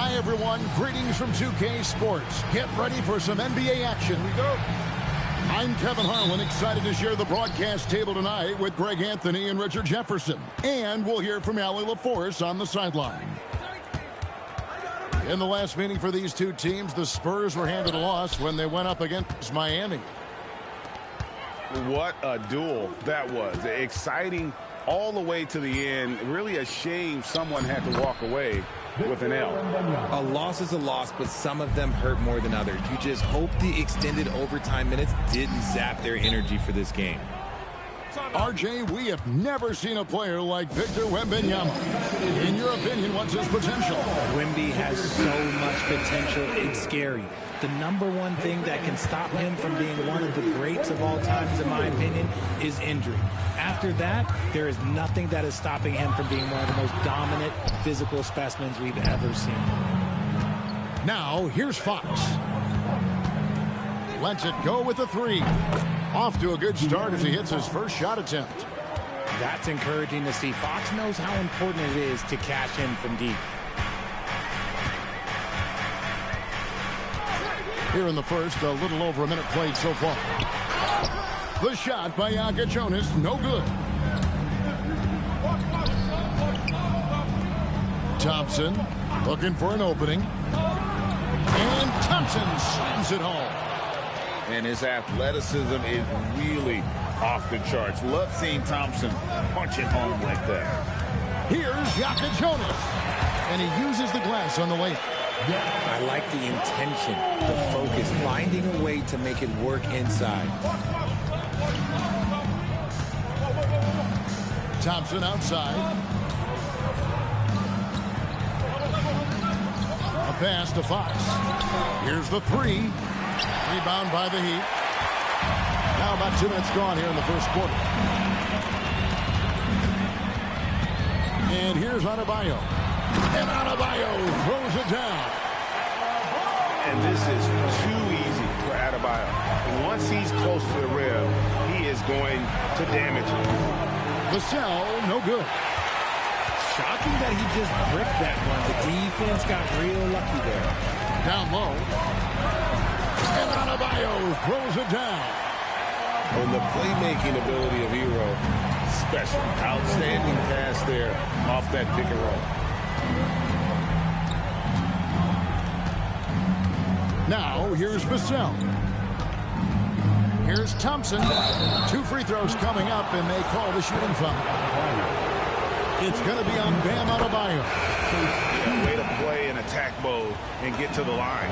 Hi, everyone. Greetings from 2K Sports. Get ready for some NBA action. Here we go. I'm Kevin Harlan, excited to share the broadcast table tonight with Greg Anthony and Richard Jefferson. And we'll hear from Allie LaForce on the sideline. In the last meeting for these two teams, the Spurs were handed a loss when they went up against Miami. What a duel that was. Exciting all the way to the end. Really a shame someone had to walk away with an L. A loss is a loss, but some of them hurt more than others. You just hope the extended overtime minutes didn't zap their energy for this game. RJ, we have never seen a player like Victor Wembanyama. In your opinion, what's his potential? Wemby has so much potential, it's scary. The number one thing that can stop him from being one of the greats of all times, in my opinion, is injury. After that, there is nothing that is stopping him from being one of the most dominant physical specimens we've ever seen. Now, here's Fox. Lets it go with the three. Off to a good start as he hits his first shot attempt. That's encouraging to see. Fox knows how important it is to cash in from deep. Here in the first, a little over a minute played so far. The shot by Jonas, no good. Thompson looking for an opening. And Thompson slams it home. And his athleticism is really off the charts. Love seeing Thompson punch it home like that. Here's Jonas. And he uses the glass on the layup. I like the intention, the focus, finding a way to make it work inside. Thompson outside. A pass to Fox. Here's the three. Rebound by the Heat. Now about 2 minutes gone here in the first quarter. And here's Adebayo. And Adebayo throws it down. And this is too easy for Adebayo. Once he's close to the rim, he is going to damage it. The cell, no good. Shocking that he just bricked that one. The defense got real lucky there. Down low. And Adebayo throws it down. And the playmaking ability of Hero, special. Outstanding pass there off that pick and roll. Now, here's Vassell. Here's Thompson. 2 free throws coming up, and they call the shooting foul. It's going to be on Bam Adebayo. Yeah, way to play in attack mode and get to the line.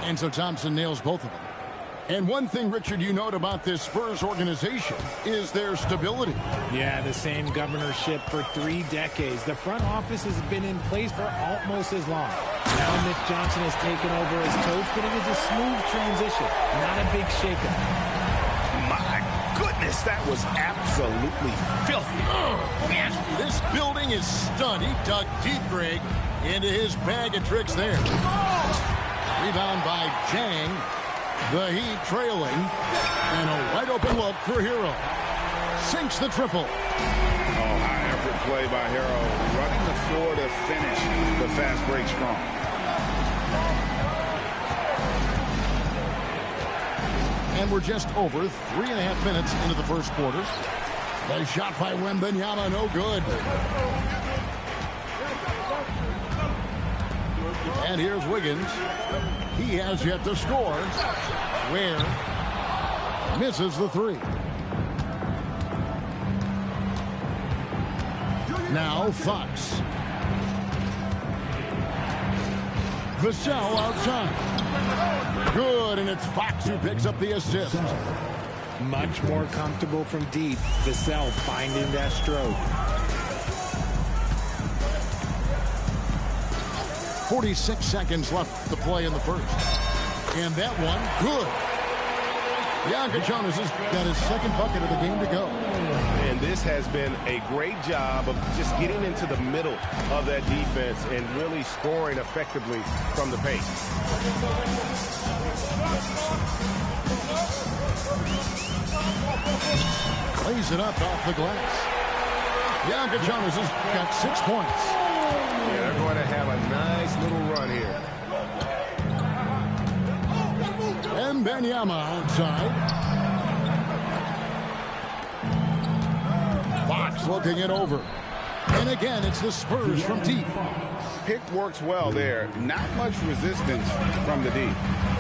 And so Thompson nails both of them. And one thing, Richard, you note about this Spurs organization is their stability. Yeah, the same governorship for 3 decades. The front office has been in place for almost as long. Now Mitch Johnson has taken over as coach, but it was a smooth transition, not a big shakeup. My goodness, that was absolutely filthy. Oh, man, this building is stunned. He dug deep, Greg, into his bag of tricks there. Rebound by Chang. The Heat trailing. And a wide open look for Hero. Sinks the triple. Oh, high effort play by Hero. Running the floor to finish the fast break strong. And we're just over 3.5 minutes into the first quarter. The shot by Wembanyama, no good. And here's Wiggins. He has yet to score. Ware misses the three. Now Fox. Vassell outside. Good, and it's Fox who picks up the assist. Much more comfortable from deep. Vassell finding that stroke. 46 seconds left to play in the first. And that one, good. Jonas has got his second bucket of the game to go. And this has been a great job of just getting into the middle of that defense and really scoring effectively from the paint. Lays it up off the glass. Jonas has got 6 points. Yeah, they're going to have a nice little run Wembanyama outside. Fox looking it over. And again, it's the Spurs from deep. Pick works well there. Not much resistance from the D.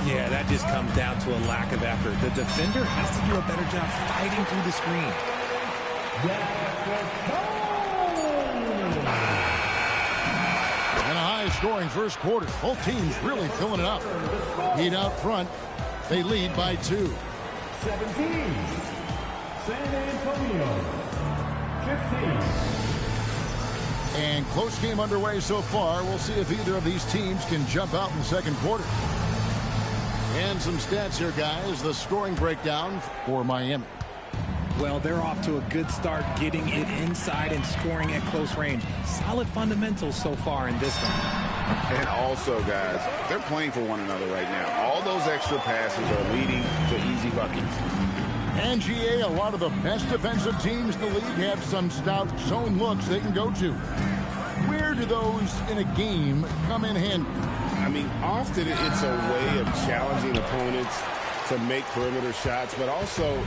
Yeah, that just comes down to a lack of effort. The defender has to do a better job fighting through the screen. And a high-scoring first quarter. Both teams really filling it up. Heat out front. They lead by 2. 17. San Antonio. 15. And close game underway so far. We'll see if either of these teams can jump out in the second quarter. And some stats here, guys. The scoring breakdown for Miami. Well, they're off to a good start getting it inside and scoring at close range. Solid fundamentals so far in this one. And also, guys, they're playing for one another right now. All those extra passes are leading to easy buckets. And GA, a lot of the best defensive teams in the league have some stout zone looks they can go to. Where do those in a game come in handy? I mean, often it's a way of challenging opponents to make perimeter shots, but also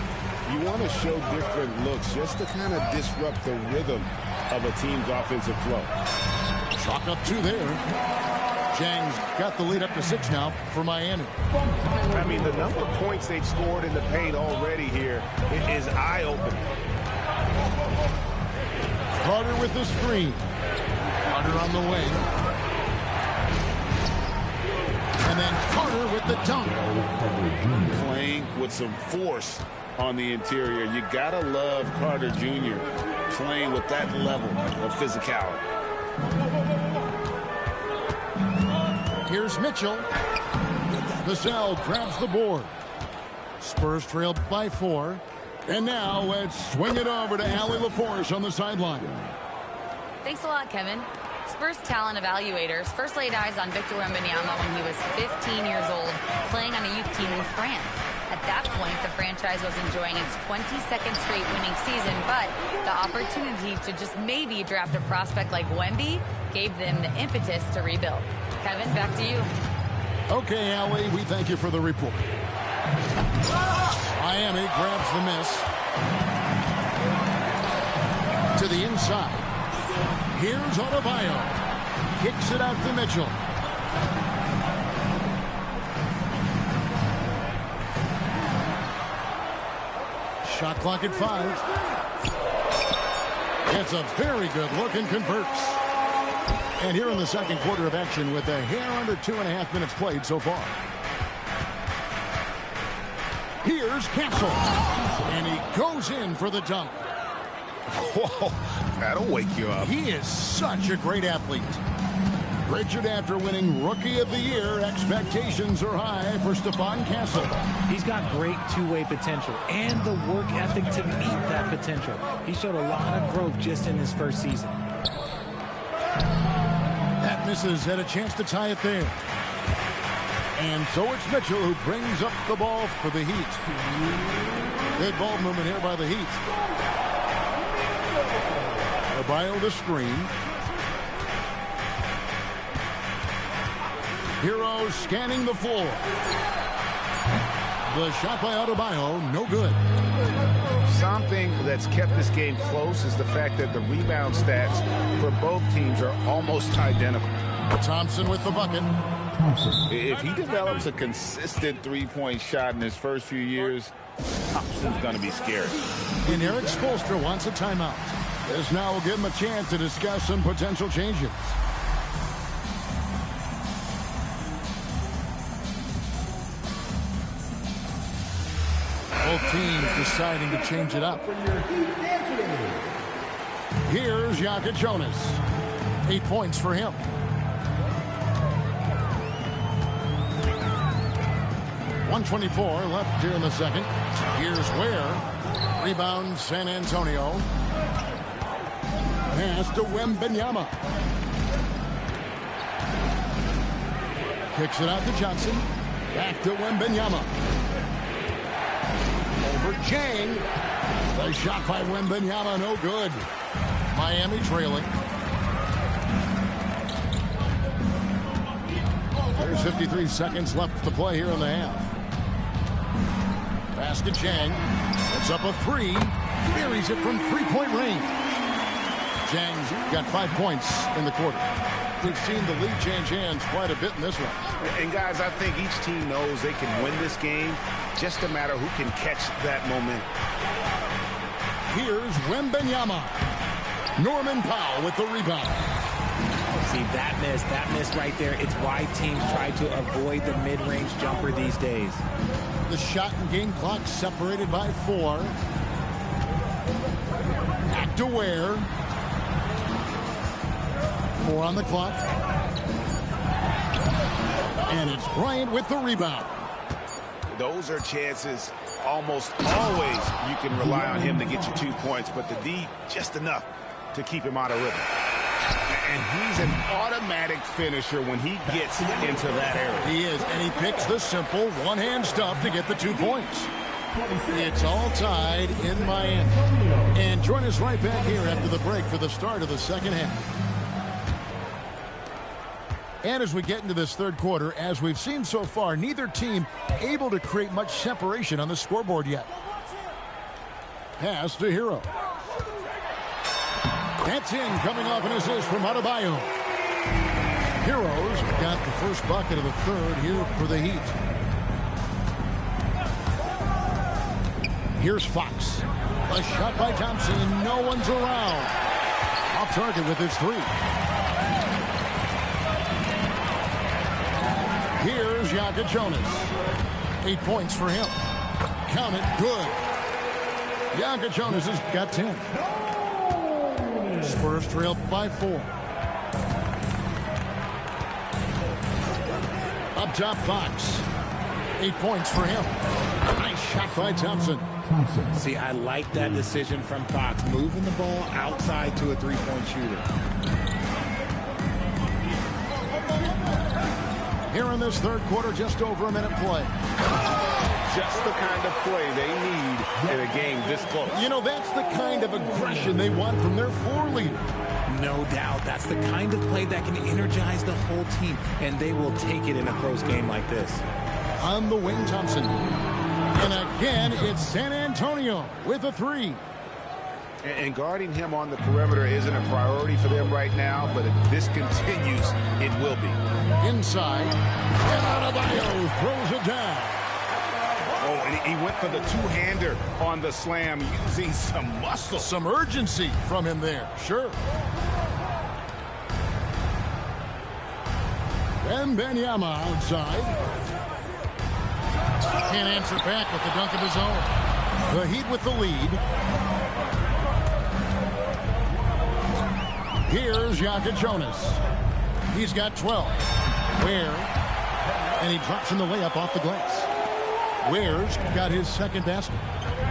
you want to show different looks just to kind of disrupt the rhythm of a team's offensive flow. Chalk up 2 there. Chang's got the lead up to 6 now for Miami. I mean, the number of points they've scored in the paint already here is eye-opening. Carter with the screen. Carter on the wing. And then Carter with the dunk. Playing with some force on the interior. You gotta love Carter Jr. playing with that level of physicality. Here's Mitchell. Vassell grabs the board. Spurs trailed by 4. And now let's swing it over to Allie LaForce on the sideline. Thanks a lot, Kevin. Spurs talent evaluators first laid eyes on Victor Wembanyama when he was 15 years old, playing on a youth team in France. At that point, the franchise was enjoying its 22nd straight winning season, but the opportunity to just maybe draft a prospect like Wemby gave them the impetus to rebuild. Kevin, back to you. Okay, Allie, we thank you for the report. Miami grabs the miss. To the inside. Here's Adebayo. Kicks it out to Mitchell. Shot clock at 5. It's a very good look and converts. And here in the second quarter of action with a hair under 2.5 minutes played so far. Here's Castle. And he goes in for the dunk. Whoa, that'll wake you up. He is such a great athlete. Richard, after winning Rookie of the Year, expectations are high for Stephon Castle. He's got great two-way potential and the work ethic to meet that potential. He showed a lot of growth just in his first season. That misses, had a chance to tie it there. And so it's Mitchell who brings up the ball for the Heat. Good ball movement here by the Heat. Adebayo the screen. Hero scanning the floor. The shot by Adebayo, no good. Something that's kept this game close is the fact that the rebound stats for both teams are almost identical. Thompson with the bucket. If he develops a consistent three-point shot in his first few years, Thompson's going to be scary. And Eric Spoelstra wants a timeout. This now will give him a chance to discuss some potential changes. Both teams deciding to change it up. Here's Jokic Jonas. 8 points for him. .124 left here in the second. Here's Ware. Rebound San Antonio. Pass to Wembanyama. Kicks it out to Johnson. Back to Wembanyama. Over Chang. The shot by Wembanyama, no good. Miami trailing. There's 53 seconds left to play here in the half. Pass to Chang. It's up a three. Buries it from three-point range. Chang's got 5 points in the quarter. We've seen the lead change hands quite a bit in this one. And guys, I think each team knows they can win this game. Just a matter who can catch that momentum. Here's Wembanyama. Norman Powell with the rebound. See, that miss right there. It's why teams try to avoid the mid-range jumper these days. The shot and game clock separated by 4. Back to Ware. 4 on the clock. And it's Bryant with the rebound. Those are chances almost always you can rely on him to get you 2 points, but the D just enough to keep him out of rhythm. And he's an automatic finisher when he gets into that area. He is, and he picks the simple one-hand stuff to get the 2 points. It's all tied in Miami. And join us right back here after the break for the start of the second half. And as we get into this third quarter, as we've seen so far, neither team able to create much separation on the scoreboard yet. Pass to Hero. That's in, coming off an assist from Adebayo. Heroes got the first bucket of the third here for the Heat. Here's Fox. A shot by Thompson, and no one's around. Off target with his 3. Here's Jonas. 8 points for him. Count it, good. Jonas has got 10. Spurs trail by 4. Up top, Fox. 8 points for him. Nice shot by Thompson. See, I like that decision from Fox, moving the ball outside to a three-point shooter. Here in this third quarter, just over a minute play. Just the kind of play they need in a game this close. You know, that's the kind of aggression they want from their floor leader. No doubt. That's the kind of play that can energize the whole team, and they will take it in a close game like this. On the wing, Thompson. And again, it's San Antonio with a 3. And guarding him on the perimeter isn't a priority for them right now, but if this continues, it will be. Inside, and Adebayo throws it down. Oh, and he went for the two-hander on the slam, using some muscle. Some urgency from him there, sure. Wembanyama outside. Can't answer back with the dunk of his own. The Heat with the lead. Here's Jonas. He's got 12. Ware. And he drops in the layup off the glass. Ware's got his second basket.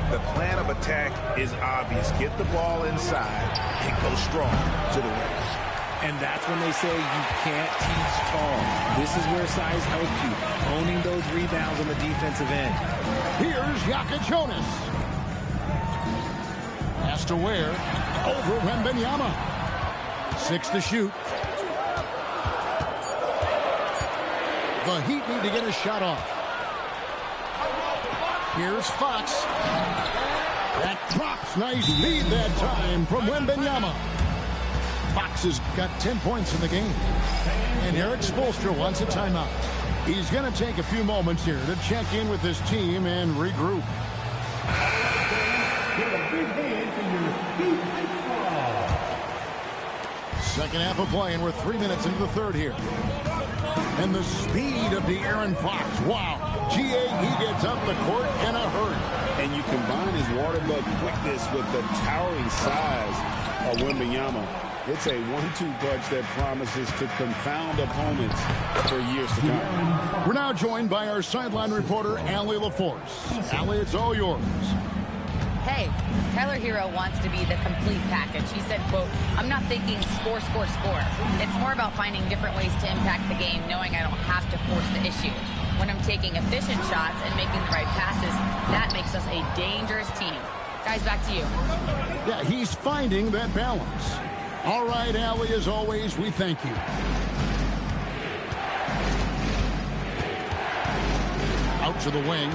The plan of attack is obvious. Get the ball inside and go strong to the rim. And that's when they say you can't teach tall. This is where size helps you, owning those rebounds on the defensive end. Here's Jonas. Pass to Ware. Over Wembanyama. 6 to shoot. The Heat need to get a shot off. Here's Fox. That drops. Nice lead that time from Wembanyama. Fox has got 10 points in the game. And Eric Spoelstra wants a timeout. He's going to take a few moments here to check in with his team and regroup. Second half of play, and we're 3 minutes into the third here. And the speed of De'Aaron Fox. Wow. He gets up the court in a hurry. And you combine his water bug quickness with the towering size of Wembanyama. It's a 1-2 punch that promises to confound opponents for years to come. We're now joined by our sideline reporter, Allie LaForce. Allie, it's all yours. Hey, Tyler Hero wants to be the complete package. He said, quote, "I'm not thinking score, score, score. It's more about finding different ways to impact the game, knowing I don't have to force the issue. When I'm taking efficient shots and making the right passes, that makes us a dangerous team." Guys, back to you. Yeah, he's finding that balance. All right, Allie, as always, we thank you. Out to the wing.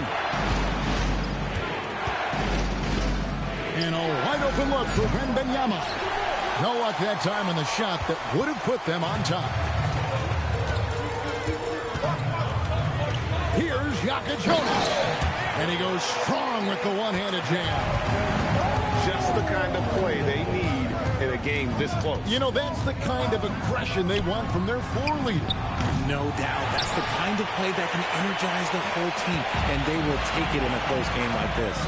And a wide open look for Wembanyama. No luck that time on the shot that would have put them on top. Here's Jonas. And he goes strong with the one-handed jam. Just the kind of play they need in a game this close. You know, that's the kind of aggression they want from their floor leader. No doubt. That's the kind of play that can energize the whole team, and they will take it in a close game like this.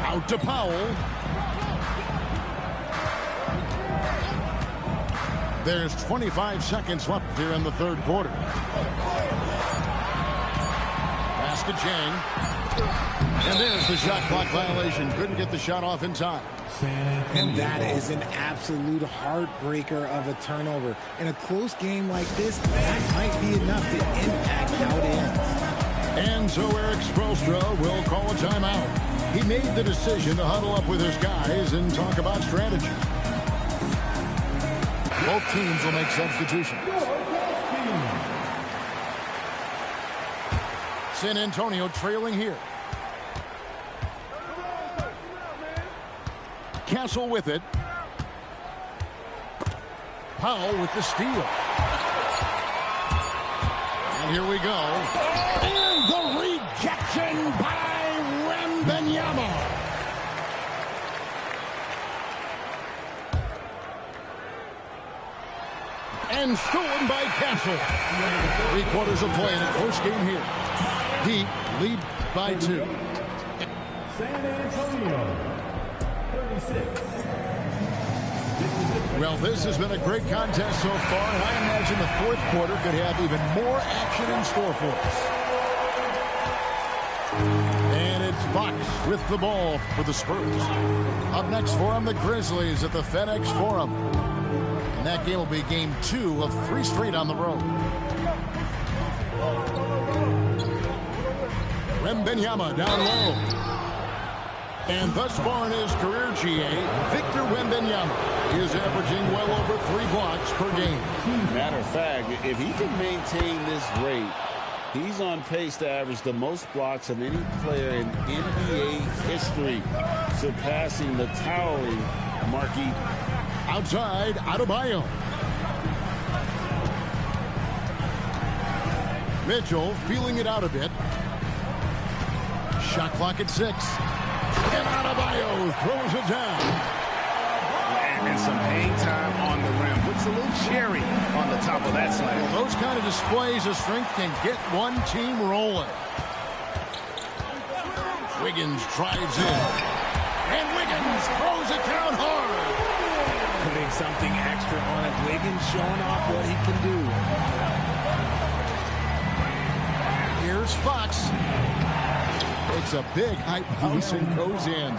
Out to Powell. There's 25 seconds left here in the third quarter. Pass to Jang. And there's the shot clock violation. Couldn't get the shot off in time. And that is an absolute heartbreaker of a turnover. In a close game like this, that might be enough to impact how it ends. And so Eric Spoelstra will call a timeout. He made the decision to huddle up with his guys and talk about strategy. Both teams will make substitutions. San Antonio trailing here. Castle with it. Powell with the steal. And here we go. And the rejection by Wembanyama. And stolen by Castle. 3 quarters of play in a close game here. Heat lead by 2. San Antonio. Well, this has been a great contest so far, and I imagine the fourth quarter could have even more action in store for us. And it's Fox with the ball for the Spurs. Up next for them, the Grizzlies at the FedEx Forum. And that game will be game 2 of 3 straight on the road. Wembanyama down low. And thus far in his career, GA, Victor Wembanyama is averaging well over 3 blocks per game. Matter of fact, if he can maintain this rate, he's on pace to average the most blocks of any player in NBA history, surpassing the towering Marquis. Outside, Adebayo. Mitchell feeling it out a bit. Shot clock at 6. And Adebayo throws it down. And some hang time on the rim. Puts a little cherry on the top of that slam. Well, those kind of displays of strength can get one team rolling. Wiggins drives in. And Wiggins throws it down hard. Putting something extra on it. Wiggins showing off what he can do. Here's Fox. Takes a big high bounce and goes in.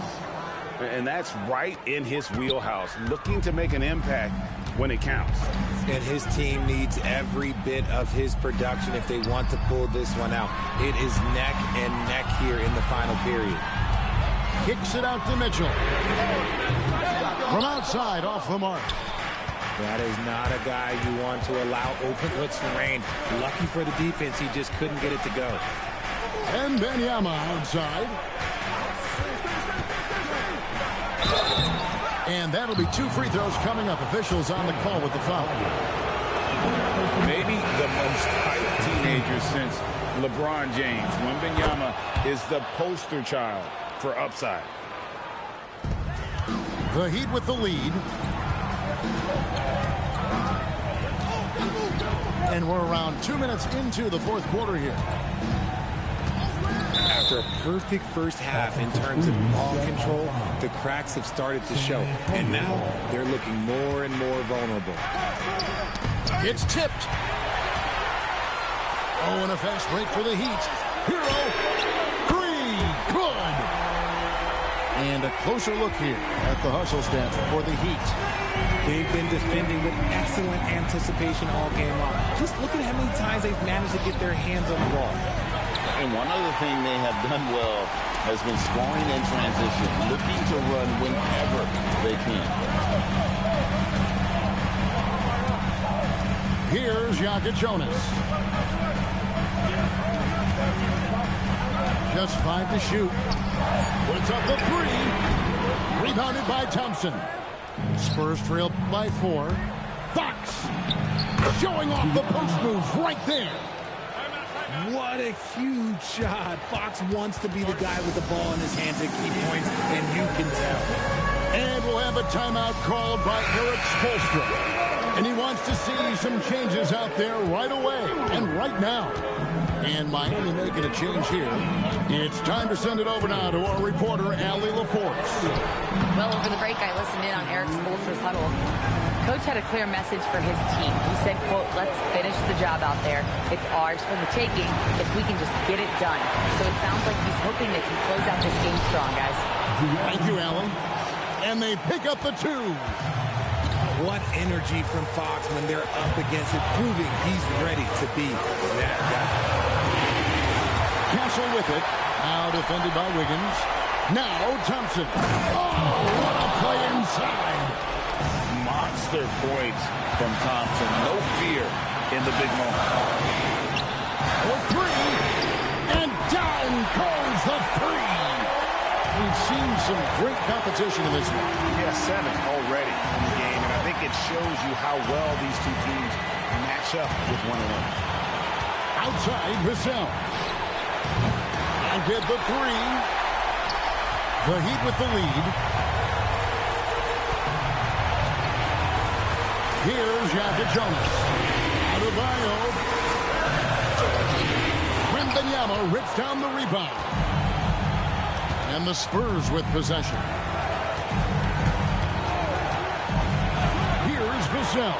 And that's right in his wheelhouse, looking to make an impact when it counts. And his team needs every bit of his production if they want to pull this one out. It is neck and neck here in the final period. Kicks it out to Mitchell. From outside, off the mark. That is not a guy you want to allow open looks for rain. Lucky for the defense, he just couldn't get it to go. And Wembanyama outside. And that'll be 2 free throws coming up. Officials on the call with the foul. Maybe the most hyped teenager since LeBron James. Wembanyama is the poster child for upside. The Heat with the lead. And we're around 2 minutes into the fourth quarter here. After a perfect first half in terms of ball control, the cracks have started to show. And now they're looking more and more vulnerable. It's tipped. Oh, and a fast break for the Heat. Hero, 3, good. And a closer look here at the hustle stats for the Heat. They've been defending with excellent anticipation all game long. Just look at how many times they've managed to get their hands on the ball. And one other thing they have done well has been scoring in transition, looking to run whenever they can. Here's Jonas. Just 5 to shoot. Puts up the 3. Rebounded by Thompson. Spurs trail by 4. Fox showing off the post move right there. What a huge shot. Fox wants to be the guy with the ball in his hands at key points, and you can tell. And we'll have a timeout called by Eric Spoelstra. And he wants to see some changes out there right away and right now. And Miami making a change here. It's time to send it over now to our reporter, Allie LaForce. Well, over the break, I listened in on Eric Spoelstra's huddle. Coach had a clear message for his team. He said, quote, let's finish the job out there. It's ours for the taking if we can just get it done. So it sounds like he's hoping they can close out this game strong, guys. Thank you, Allie. And they pick up the 2. What energy from Fox when they're up against it, proving he's ready to be that guy. Castle with it. Now defended by Wiggins. Now Thompson. Oh, what a play inside. Monster points from Thompson. No fear in the big moment. For 3. And down goes the 3. We've seen some great competition in this one. Yeah, 7 already in the game, and I think it shows you how well these two teams match up with one another. Outside Vassell. And get the 3. The Heat with the lead. Here's Yaka Jonas. Adebayo. Wembanyama rips down the rebound. And the Spurs with possession. Here's Vassell.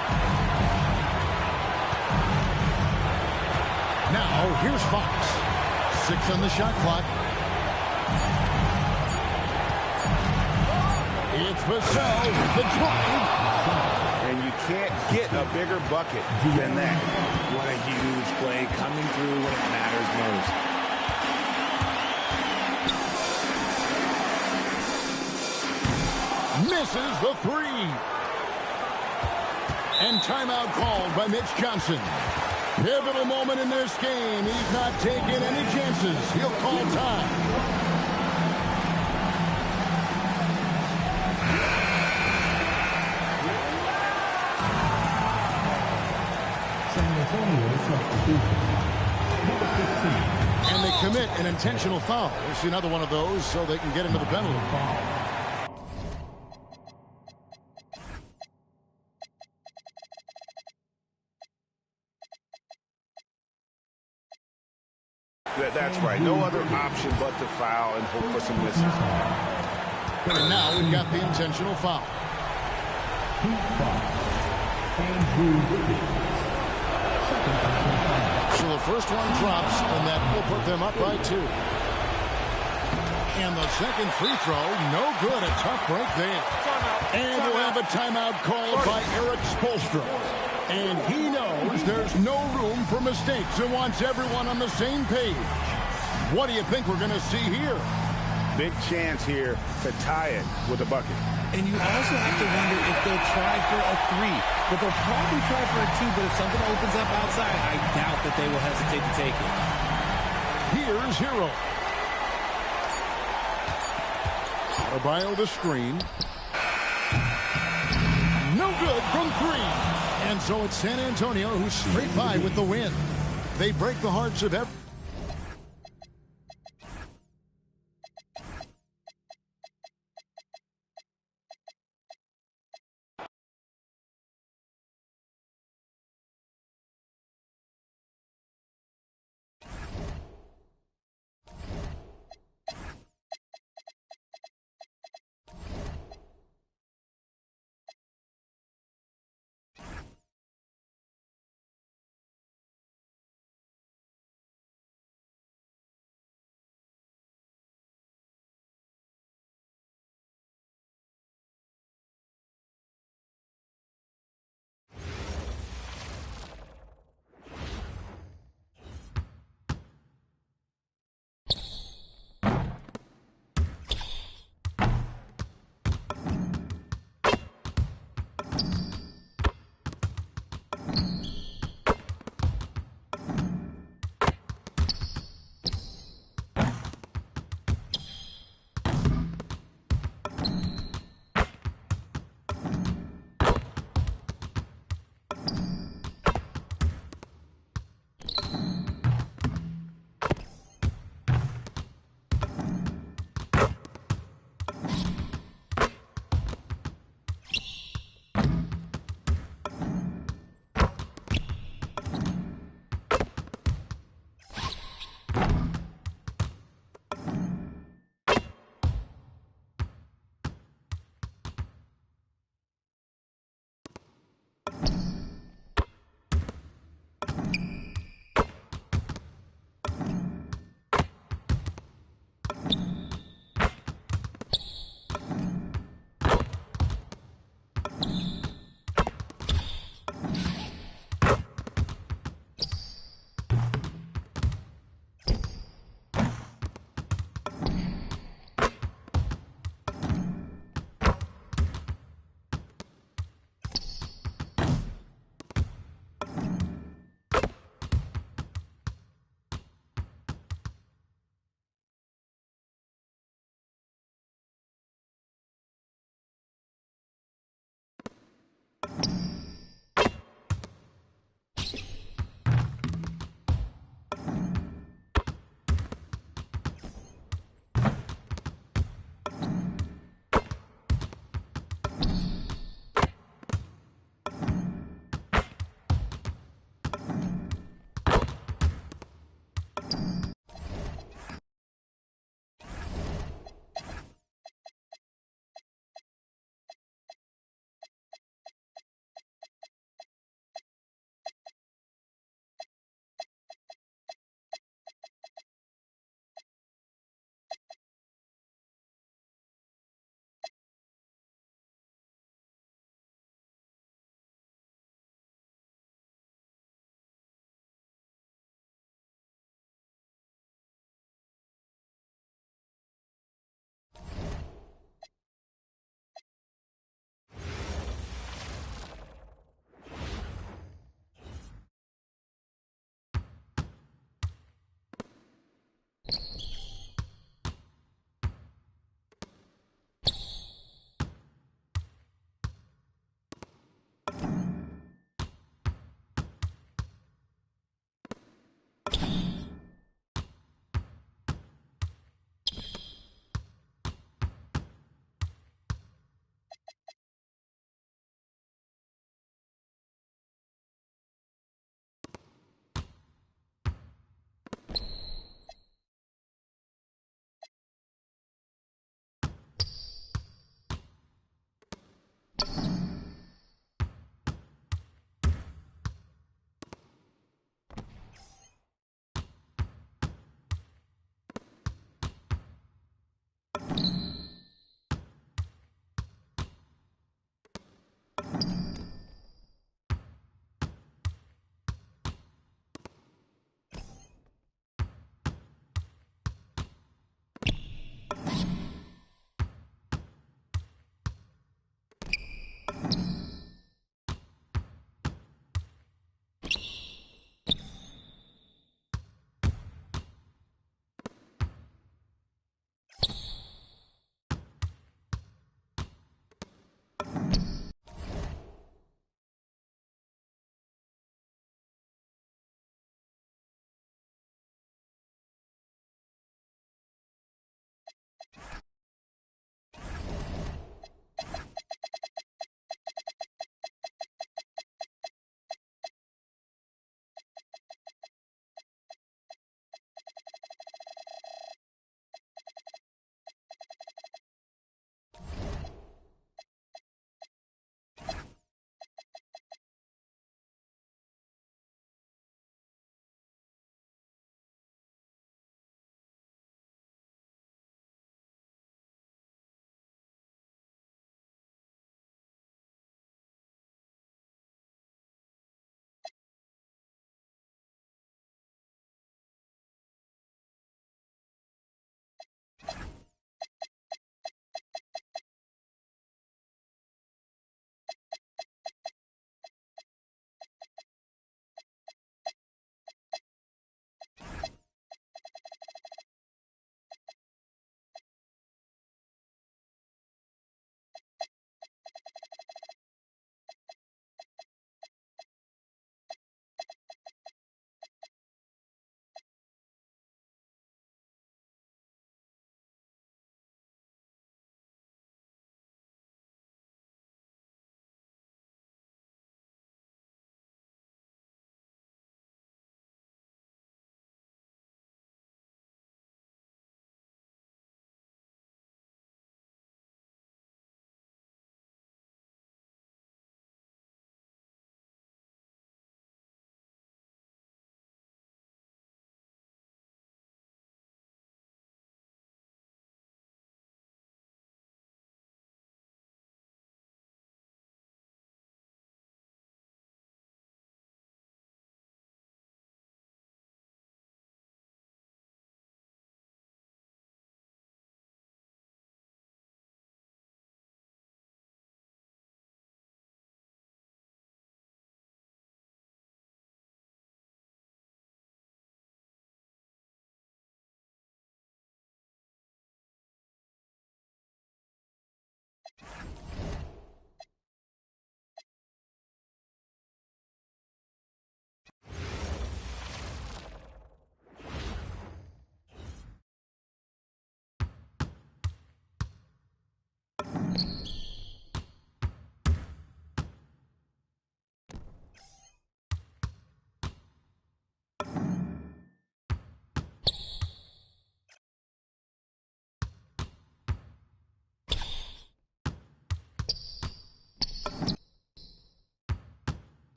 Now, here's Fox. 6 on the shot clock. It's Vassell with the drive. And you can't get a bigger bucket than that. What a huge play coming through when it matters most. Misses the 3. And timeout called by Mitch Johnson. Pivotal moment in this game. He's not taking any chances. He'll call time. San Antonio substitution. Number 15. And they commit an intentional foul. We'll see another one of those so they can get into the penalty. That's right. No other option but to foul and hope for some misses. And now we've got the intentional foul. Andrew Wiggins. Second personal foul. So the first one drops, and that will put them up by 2. And the second free throw, no good. A tough break there. And we'll have a timeout called by Eric Spoelstra. And he knows there's no room for mistakes and wants everyone on the same page. What do you think we're going to see here? Big chance here to tie it with a bucket. And you also have to wonder if they'll try for a 3. But they'll probably try for a 2. But if something opens up outside, I doubt that they will hesitate to take it. Here's Hero. Adebayo the screen. No good from 3. And so it's San Antonio who's straight by with the win. They break the hearts of every...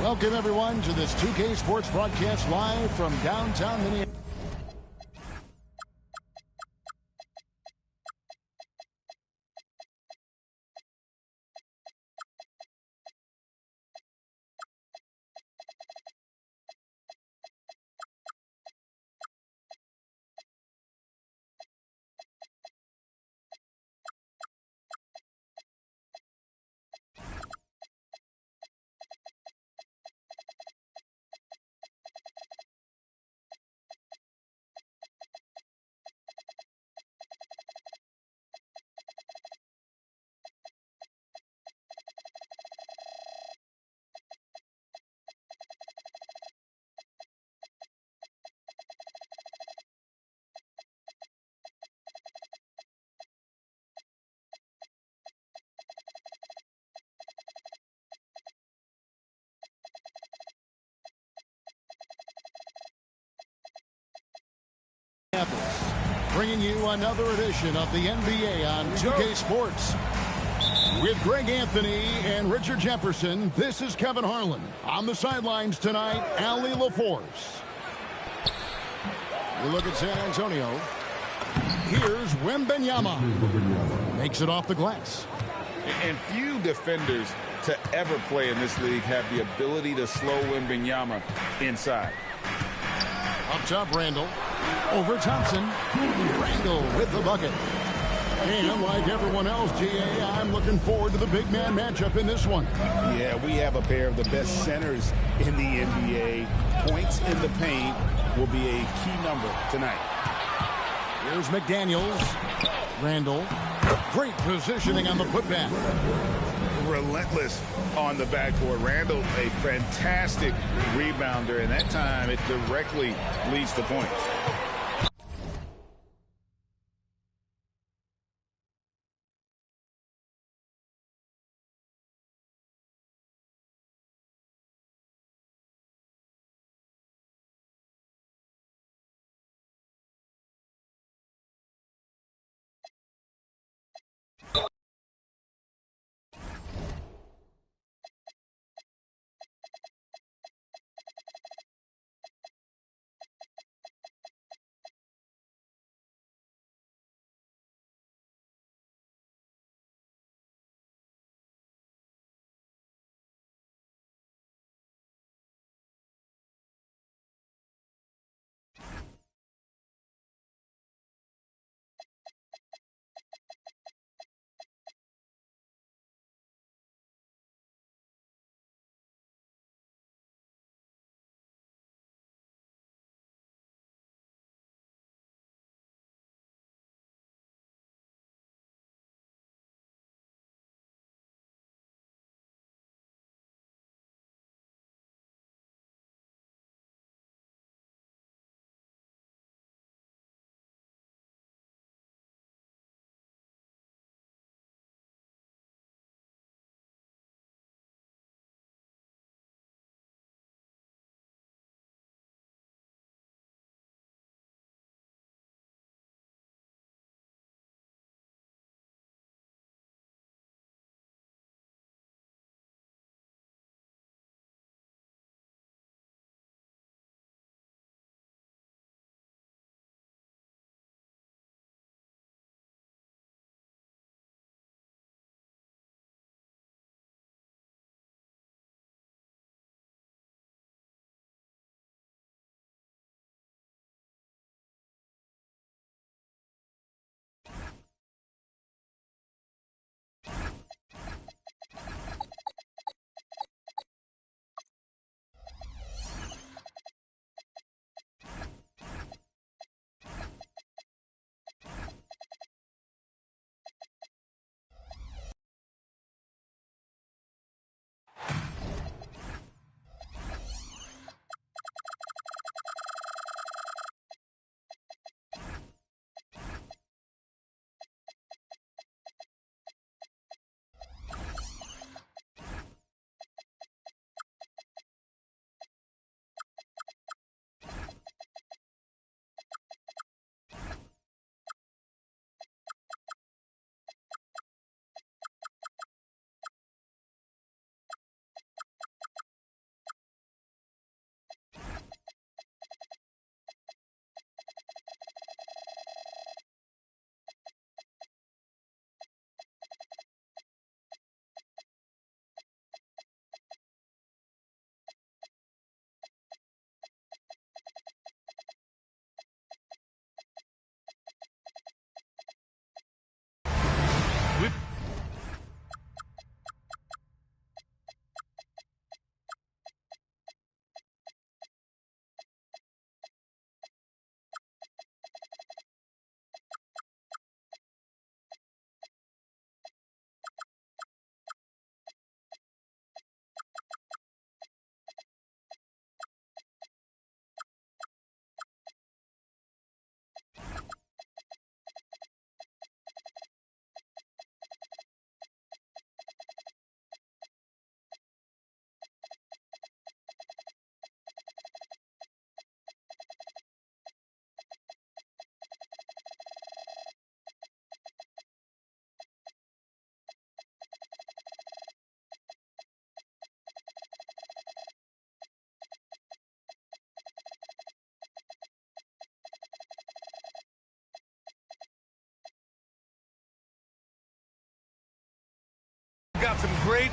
Welcome, everyone, to this 2K Sports broadcast live from downtown Minneapolis. Bringing you another edition of the NBA on 2K Sports. With Greg Anthony and Richard Jefferson, this is Kevin Harlan. On the sidelines tonight, Allie LaForce. We look at San Antonio. Here's Wembanyama. Makes it off the glass. And few defenders to ever play in this league have the ability to slow Wembanyama inside. Up top, Randall. Over Thompson. Randall with the bucket. And like everyone else, GA, I'm looking forward to the big man matchup in this one. Yeah, we have a pair of the best centers in the NBA. Points in the paint will be a key number tonight. Here's McDaniels. Randall. Great positioning on the putback. Relentless on the backboard. Randall, a fantastic rebounder, and that time it directly leads to points.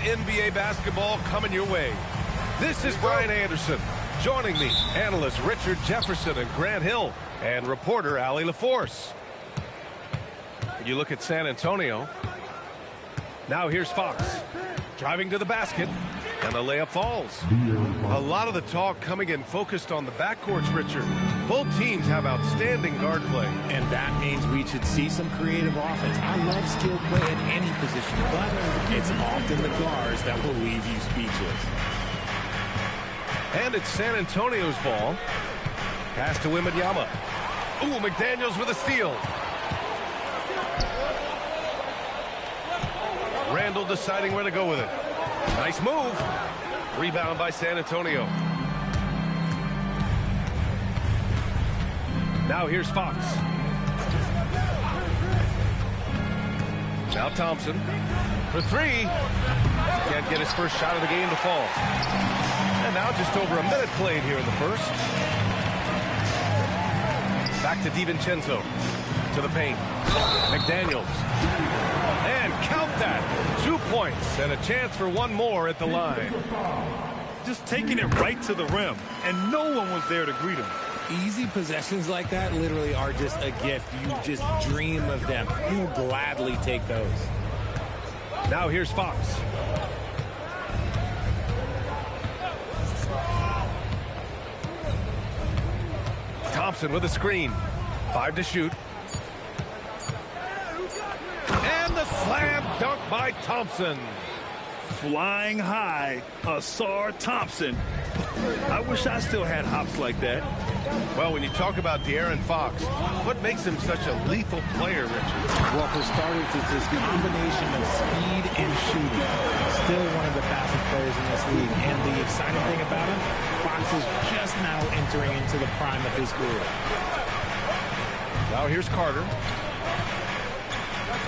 NBA basketball coming your way. This is Brian Anderson. Joining me, analysts Richard Jefferson and Grant Hill, and reporter Allie LaForce. You look at San Antonio. Now here's Fox. Driving to the basket, and the layup falls. A lot of the talk coming in focused on the backcourts, Richard. Both teams have outstanding guard play. And that means we should see some creative offense. I love skill play at any position, but it's often the guards that will leave you speechless. And it's San Antonio's ball. Pass to Wembanyama. Ooh, McDaniels with a steal. Randall deciding where to go with it. Nice move. Rebound by San Antonio. Now here's Fox. Now Thompson for three. Can't get his first shot of the game to fall. And now just over a minute played here in the first. Back to DiVincenzo. To the paint. McDaniels. And count that. 2 points and a chance for one more at the line. Just taking it right to the rim, and no one was there to greet him. Easy possessions like that literally are just a gift. You just dream of them. You'll gladly take those. Now here's Fox. Thompson with a screen. 5 to shoot. And the slam dunk by Thompson. Flying high, Asar Thompson. I wish I still had hops like that. Well, when you talk about De'Aaron Fox, what makes him such a lethal player, Richard? Well, for starters, it's this combination of speed and shooting. Still one of the fastest players in this league. And the exciting thing about him, Fox is just now entering into the prime of his career. Now here's Carter.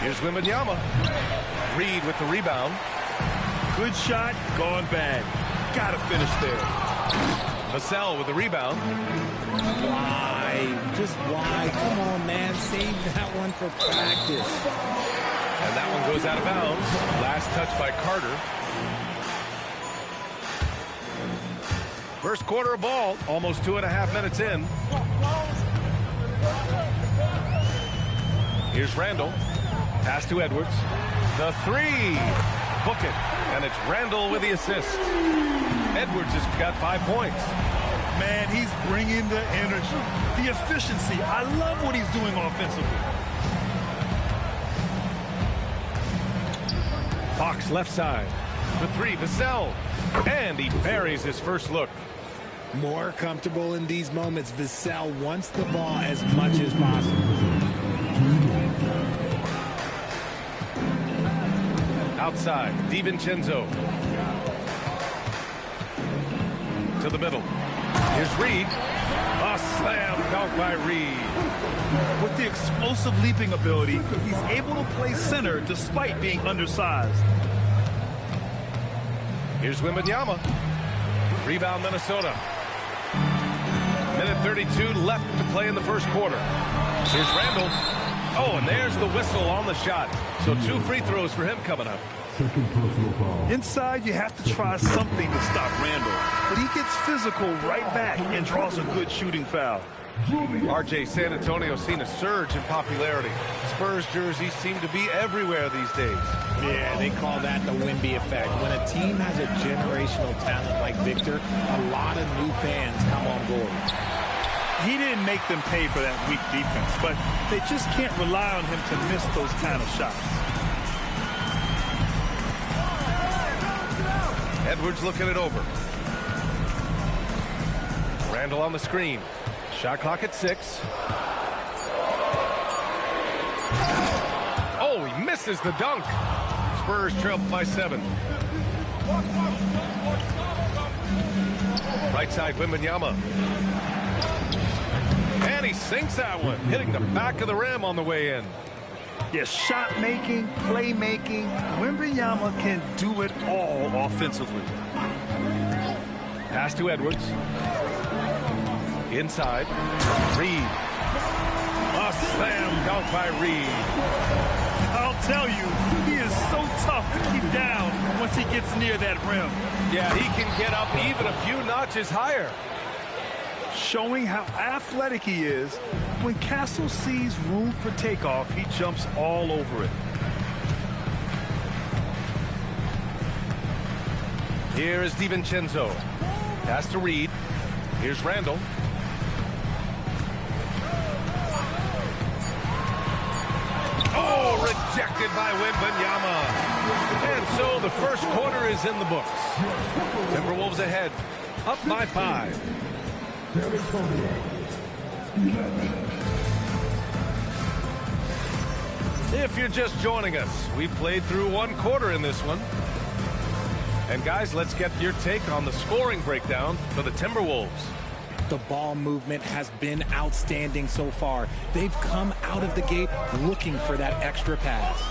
Here's Wembanyama. Reed with the rebound. Good shot, gone bad. Gotta finish there. Vassell with the rebound. Why? Just why? Come on, man. Save that one for practice. And that one goes out of bounds. Last touch by Carter. First quarter of ball. Almost 2.5 minutes in. Here's Randall. Pass to Edwards. The three. Book it. And it's Randall with the assist. Edwards has got 5 points. Man, he's bringing the energy, the efficiency. I love what he's doing offensively. Fox left side. The three, Vassell. And he buries his first look. More comfortable in these moments. Vassell wants the ball as much as possible. Outside, DiVincenzo. To the middle. Here's Reed. A slam dunk by Reed. With the explosive leaping ability, he's able to play center despite being undersized. Here's Wembanyama. Rebound, Minnesota. Minute 32 left to play in the first quarter. Here's Randall. Oh, and there's the whistle on the shot. So 2 free throws for him coming up. Inside, you have to try something to stop Randall. But he gets physical right back and draws a good shooting foul. RJ, San Antonio's seen a surge in popularity. Spurs jerseys seem to be everywhere these days. Yeah, they call that the Wemby effect. When a team has a generational talent like Victor, a lot of new fans come on board. He didn't make them pay for that weak defense, but they just can't rely on him to miss those kind of shots. Edwards looking it over. Randall on the screen. Shot clock at 6. Oh, he misses the dunk. Spurs trail by 7. Right side, Wembanyama. And he sinks that one, hitting the back of the rim on the way in. Yes, shot making, play making. Wembanyama can do it all offensively. Pass to Edwards. Inside. Reed. A slam dunk by Reed. I'll tell you, he is so tough to keep down once he gets near that rim. Yeah, he can get up even a few notches higher. Showing how athletic he is, when Castle sees room for takeoff, he jumps all over it. Here is DiVincenzo. Pass to Reed. Here's Randall. Oh, rejected by Wembanyama. And so the first quarter is in the books. Timberwolves ahead, up by 5. If you're just joining us, we've played through one quarter in this one. And guys, let's get your take on the scoring breakdown for the Timberwolves. The ball movement has been outstanding so far. They've come out of the gate looking for that extra pass.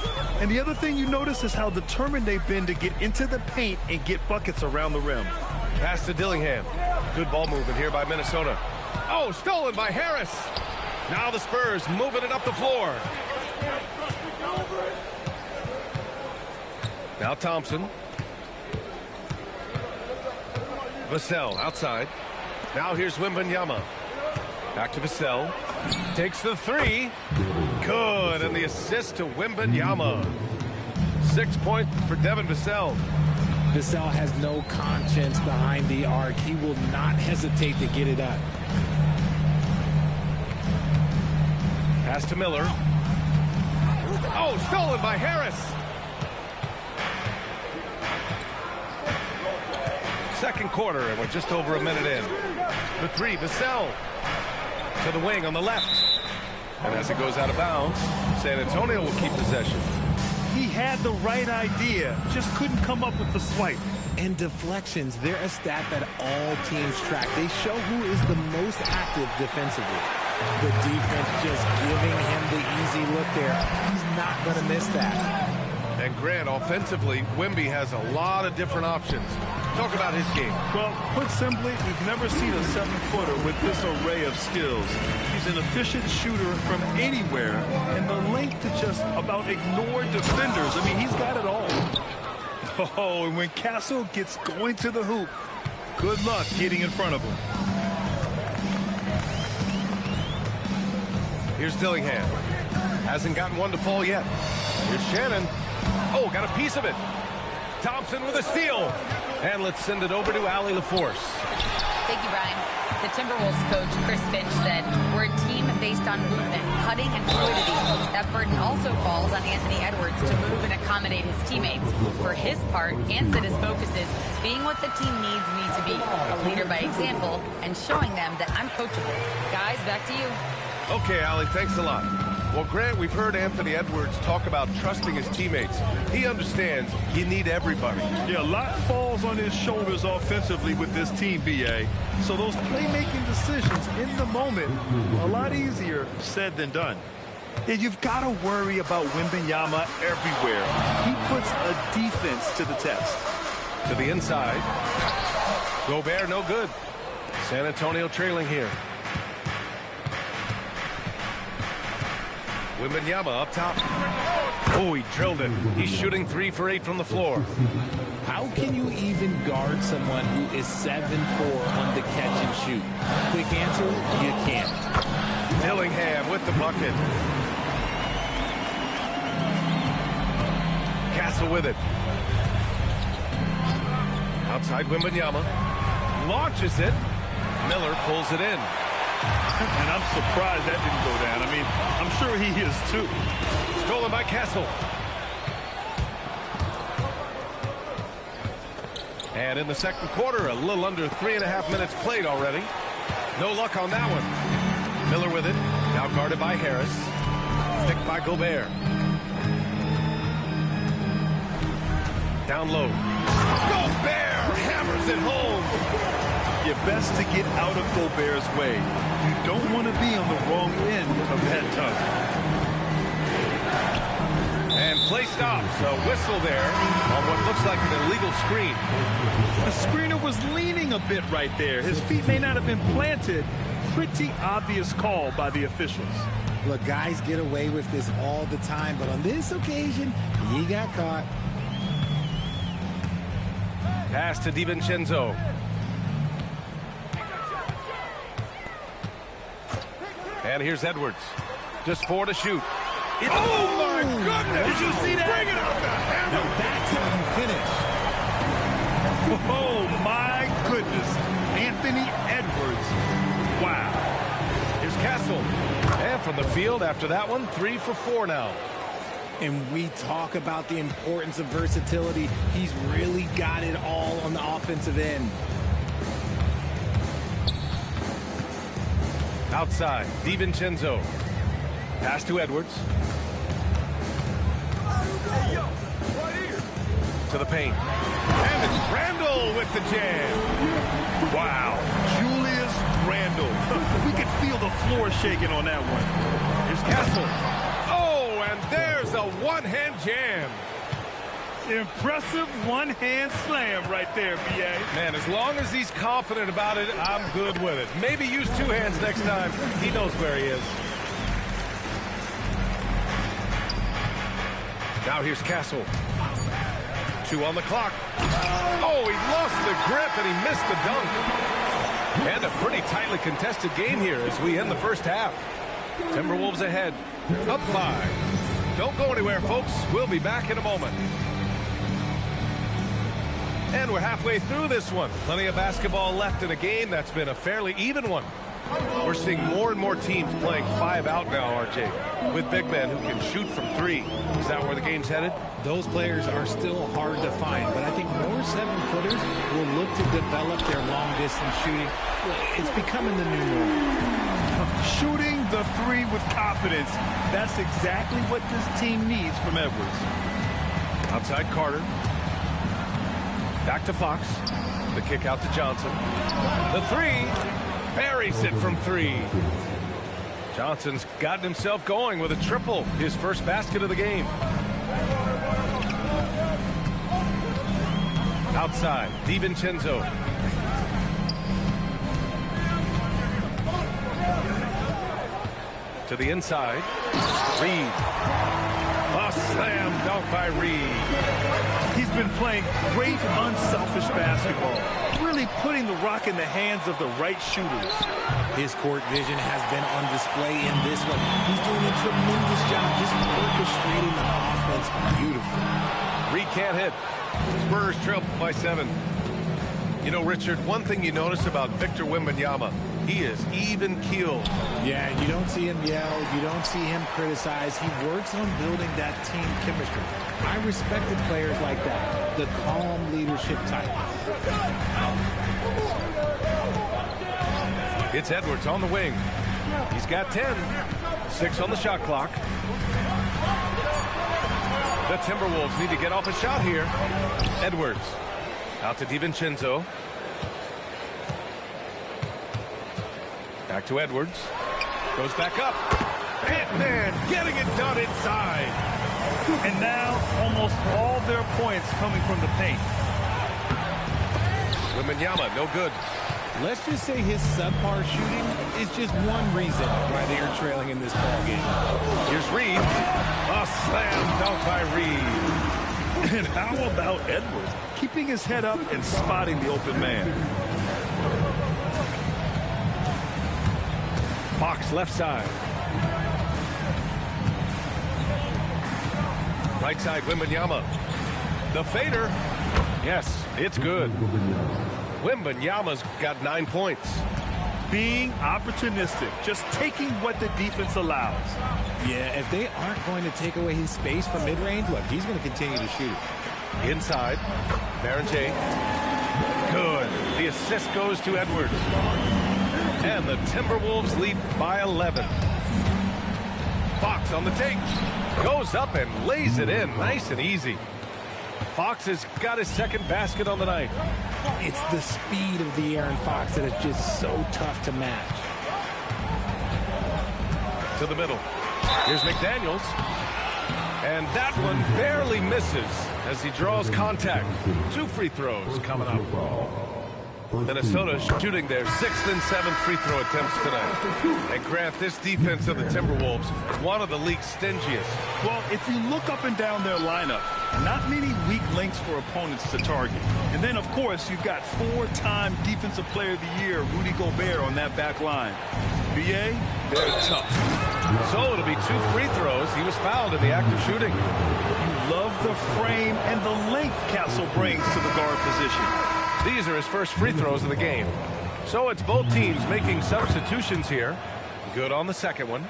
And the other thing you notice is how determined they've been to get into the paint and get buckets around the rim. Pass to Dillingham. Good ball movement here by Minnesota. Oh, stolen by Harris. Now the Spurs moving it up the floor. Now Thompson. Vassell outside. Now here's Wembanyama. Back to Vassell. Takes the 3. Good. And the assist to Wembanyama. 6 points for Devin Vassell. Vassell has no conscience behind the arc. He will not hesitate to get it up. Pass to Miller. Oh, stolen by Harris. Second quarter, and we're just over a minute in. The 3, Vassell. To the wing on the left. And as it goes out of bounds, San Antonio will keep possession. He had the right idea, just couldn't come up with the swipe. And deflections, they're a stat that all teams track. They show who is the most active defensively. The defense just giving him the easy look there. He's not going to miss that. And Grant, offensively, Wemby has a lot of different options. Talk about his game. Well, put simply, we've never seen a 7-footer with this array of skills. He's an efficient shooter from anywhere, and the length to just about ignore defenders. I mean, he's got it all. Oh, and when Castle gets going to the hoop, good luck getting in front of him. Here's Dillingham. Hasn't gotten one to fall yet. Here's Shannon. Oh, got a piece of it. Thompson with a steal. And let's send it over to Allie LaForce. Thank you, Brian. The Timberwolves coach, Chris Finch, said, we're a team based on movement, cutting, and fluidity. That burden also falls on Anthony Edwards to move and accommodate his teammates. For his part, Ant said his focus is being what the team needs me to be, a leader by example, and showing them that I'm coachable. Guys, back to you. Okay, Allie, thanks a lot. Well, Grant, we've heard Anthony Edwards talk about trusting his teammates. He understands you need everybody. Yeah, a lot falls on his shoulders offensively with this team, B.A. So those playmaking decisions in the moment, a lot easier said than done. Yeah, you've got to worry about Wembanyama everywhere. He puts a defense to the test. To the inside. Gobert, no good. San Antonio trailing here. Wembanyama up top. Oh, he drilled it. He's shooting 3 for 8 from the floor. How can you even guard someone who is 7'4" on the catch and shoot? Quick answer, you can't. Dillingham with the bucket. Castle with it. Outside Wembanyama. Launches it. Miller pulls it in. And I'm surprised that didn't go down. I mean, I'm sure he is too. Stolen by Castle. And in the second quarter, a little under 3.5 minutes played already. No luck on that one. Miller with it. Now guarded by Harris. Picked by Gobert. Down low. Gobert hammers it home. You're best to get out of Gobert's way. You don't want to be on the wrong end of that tug. And play stops. A whistle there on what looks like an illegal screen. The screener was leaning a bit right there. His feet may not have been planted. Pretty obvious call by the officials. Look, guys get away with this all the time, but on this occasion, he got caught. Pass to DiVincenzo. And here's Edwards. Just 4 to shoot. Oh, my goodness! Did you see that? Bring it out the handle! Now that's how you finish. Oh, my goodness. Anthony Edwards. Wow. Here's Castle. And from the field after that one, 3 for 4 now. And we talk about the importance of versatility. He's really got it all on the offensive end. Outside, DiVincenzo. Pass to Edwards. To the paint. And it's Randle with the jam. Wow. Julius Randle. We could feel the floor shaking on that one. Here's Castle. Oh, and there's a one-hand jam. Impressive one-hand slam right there, B.A. Man, as long as he's confident about it, I'm good with it. Maybe use 2 hands next time. He knows where he is. Now here's Castle. 2 on the clock. Oh, he lost the grip and he missed the dunk. And a pretty tightly contested game here as we end the first half. Timberwolves ahead. Up 5. Don't go anywhere, folks. We'll be back in a moment. And we're halfway through this one. Plenty of basketball left in a game that's been a fairly even one. We're seeing more and more teams playing 5 out now, RJ, with big men who can shoot from 3. Is that where the game's headed? Those players are still hard to find, but I think more 7-footers will look to develop their long-distance shooting. It's becoming the new norm. Shooting the 3 with confidence. That's exactly what this team needs from Edwards. Outside Carter. Back to Fox. The kick out to Johnson. The 3. Buries it from 3. Johnson's gotten himself going with a triple. His first basket of the game. Outside, DiVincenzo. To the inside. Reed. A slam dunk by Reed. He's been playing great, unselfish basketball. Really putting the rock in the hands of the right shooters. His court vision has been on display in this one. He's doing a tremendous job just orchestrating the offense. Beautiful. Reed can't hit. Spurs trail by 7. You know, Richard, one thing you notice about Victor Wembanyama, he is even-keeled. Yeah, you don't see him yell. You don't see him criticize. He works on building that team chemistry. I respected players like that, the calm leadership type. It's Edwards on the wing. He's got 10. 6 on the shot clock. The Timberwolves need to get off a shot here. Edwards out to DiVincenzo. Back to Edwards. Goes back up. Ant-Man getting it done inside. And now almost all their points coming from the paint. Wembanyama, no good. Let's just say his subpar shooting is just one reason why they are trailing in this ballgame. Here's Reed. A slam dunk by Reed. And how about Edwards? Keeping his head up and spotting the open man. Fox left side. Right side, Wembanyama. The fader. Yes, it's good. Wembanyama's got 9 points. Being opportunistic, just taking what the defense allows. Yeah, if they aren't going to take away his space from mid-range, look, he's going to continue to shoot. Inside, Baron J. Good. The assist goes to Edwards. And the Timberwolves lead by 11. Fox on the take. Goes up and lays it in. Nice and easy. Fox has got his second basket on the night. It's the speed of the Aaron Fox that is just so tough to match. To the middle. Here's McDaniels. And that one barely misses as he draws contact. 2 free throws coming up. Minnesota shooting their 6th and 7th free throw attempts tonight. And Grant, this defense of the Timberwolves, one of the league's stingiest. Well, if you look up and down their lineup, not many weak links for opponents to target. And then, of course, you've got 4-time Defensive Player of the Year, Rudy Gobert, on that back line. BA, they're tough. So it'll be 2 free throws. He was fouled in the act of shooting. You love the frame and the length Castle brings to the guard position. These are his first free throws of the game. So it's both teams making substitutions here. Good on the second one.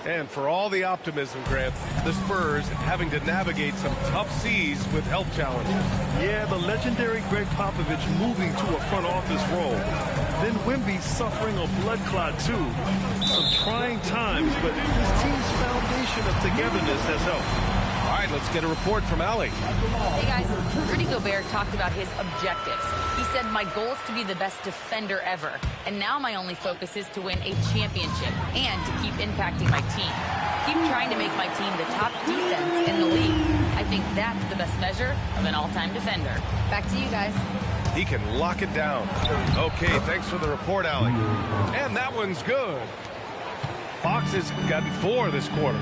And for all the optimism, Grant, the Spurs having to navigate some tough seas with health challenges. Yeah, the legendary Greg Popovich moving to a front office role. Then Wemby suffering a blood clot, too. Some trying times, but this team's foundation of togetherness has helped. All right, let's get a report from Allie. Hey, guys. Rudy Gobert talked about his objectives. He said, my goal is to be the best defender ever. And now my only focus is to win a championship and to keep impacting my team. Keep trying to make my team the top defense in the league. I think that's the best measure of an all-time defender. Back to you guys. He can lock it down. Okay, thanks for the report, Allie. And that one's good. Fox has gotten 4 this quarter.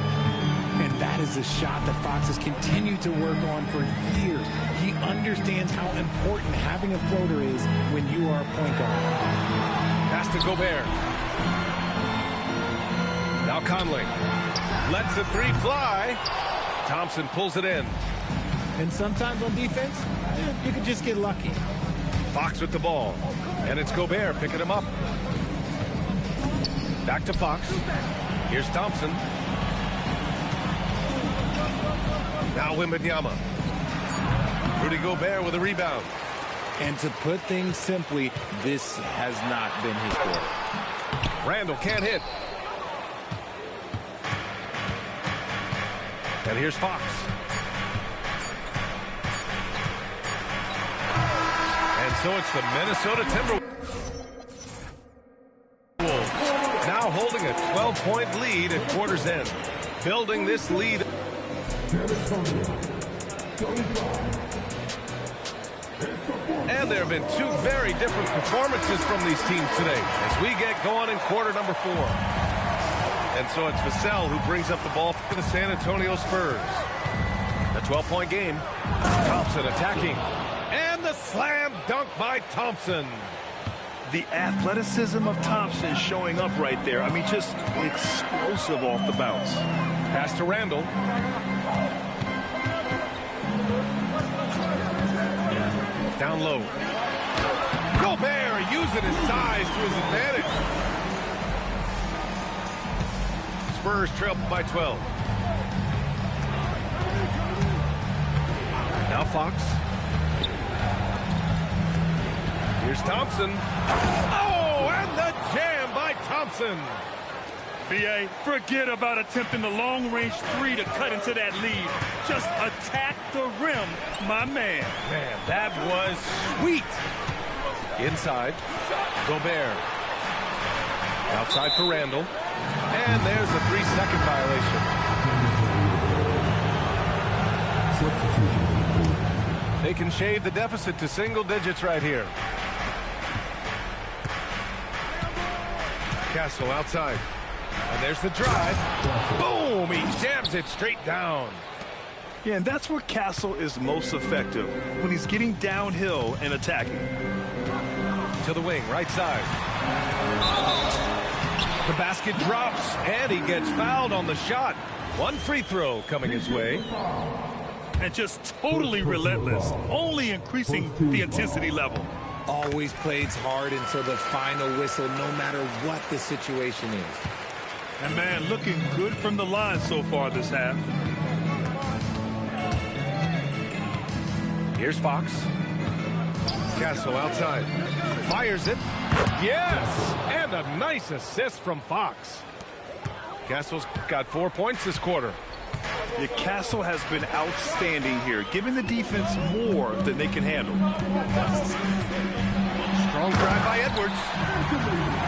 And that is a shot that Fox has continued to work on for years. He understands how important having a floater is when you are a point guard. Pass to Gobert. Now Conley lets the 3 fly. Thompson pulls it in. And sometimes on defense, you can just get lucky. Fox with the ball. And it's Gobert picking him up. Back to Fox. Here's Thompson. Now Wembanyama. Rudy Gobert with a rebound. And to put things simply, this has not been his quarter. Randall can't hit. And here's Fox. And so it's the Minnesota Timberwolves now holding a 12-point lead at quarter's end. Building this lead. And there have been 2 very different performances from these teams today as we get going in quarter number 4. And so it's Vassell who brings up the ball for the San Antonio Spurs. A 12-point game. Thompson attacking. And the slam dunk by Thompson. The athleticism of Thompson showing up right there. I mean, just explosive off the bounce. Pass to Randall. Down low. Gobert using his size to his advantage. Spurs trail by 12. Now Fox. Here's Thompson. Oh, and the jam by Thompson. BA, forget about attempting the long-range 3 to cut into that lead. Just attack the rim, my man. Man, that was sweet. Inside, Gobert. Outside for Randall. And there's a 3-second violation. They can shade the deficit to single digits right here. Castle outside. And there's the drive. Boom! He jams it straight down. Yeah, and that's where Castle is most effective, when he's getting downhill and attacking. To the wing, right side. The basket drops, and he gets fouled on the shot. 1 free throw coming his way. And just totally relentless, only increasing the intensity level. Always plays hard until the final whistle, no matter what the situation is. And, man, looking good from the line so far this half. Here's Fox. Castle outside. Fires it. Yes! And a nice assist from Fox. Castle's got 4 points this quarter. The Castle has been outstanding here, giving the defense more than they can handle. Strong drive by Edwards.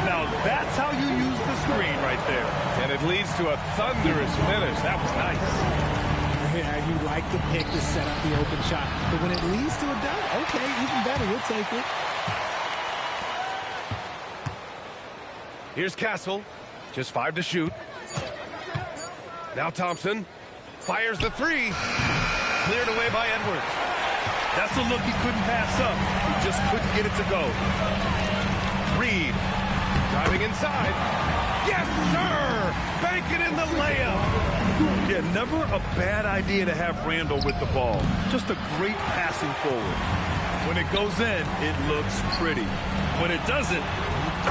Now that's how you use the screen right there. And it leads to a thunderous finish. That was nice. Yeah, you like the pick to set up the open shot. But when it leads to a dunk, okay, even better. We'll take it. Here's Castle. Just 5 to shoot. Now Thompson fires the 3. Cleared away by Edwards. That's a look he couldn't pass up. He just couldn't get it to go. Reed driving inside. Yes, sir! Banking in the layup. Yeah, never a bad idea to have Randall with the ball. Just a great passing forward. When it goes in, it looks pretty. When it doesn't,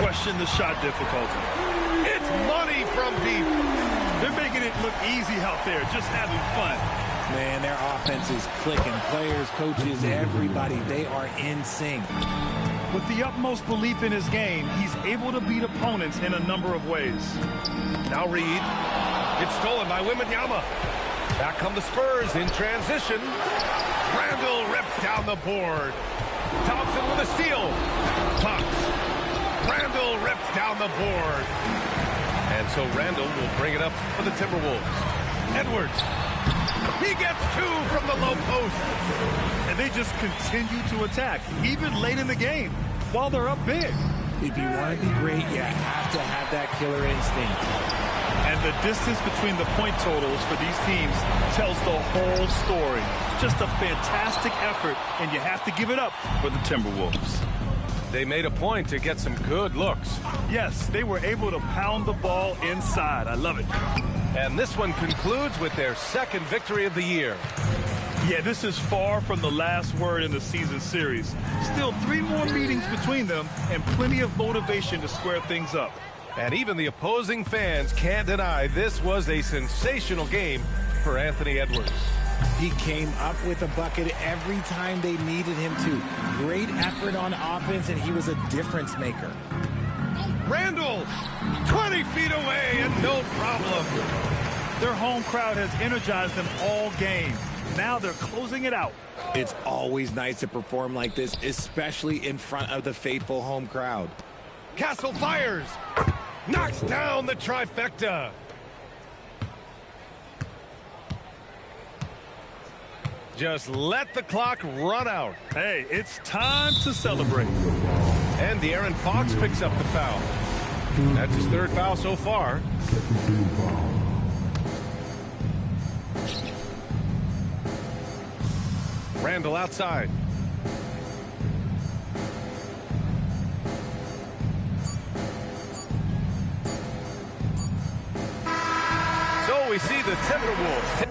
question the shot difficulty. It's money from deep. They're making it look easy out there, just having fun. Man, their offense is clicking. Players, coaches, everybody, they are in sync. With the utmost belief in his game, he's able to beat opponents in a number of ways. Now Reed. It's stolen by Wembanyama. Back come the Spurs in transition. Randall rips down the board. Thompson with a steal. Fox. Randall rips down the board. And so Randall will bring it up for the Timberwolves. Edwards. He gets 2 from the low post. And they just continue to attack, even late in the game, while they're up big. If you want to be great, you have to have that killer instinct. And the distance between the point totals for these teams tells the whole story. Just a fantastic effort, and you have to give it up for the Timberwolves. They made a point to get some good looks. Yes, they were able to pound the ball inside. I love it. And this one concludes with their second victory of the year. Yeah, this is far from the last word in the season series. Still 3 more meetings between them and plenty of motivation to square things up. And even the opposing fans can't deny this was a sensational game for Anthony Edwards. He came up with a bucket every time they needed him to. Great effort on offense, and he was a difference maker. Randall, 20 feet away and no problem. Their home crowd has energized them all game. Now they're closing it out. It's always nice to perform like this, especially in front of the faithful home crowd. Castle fires. Knocks down the trifecta. Just let the clock run out. Hey, it's time to celebrate. And De'Aaron Fox picks up the foul. That's his 3rd foul so far. Randall outside. So we see the Timberwolves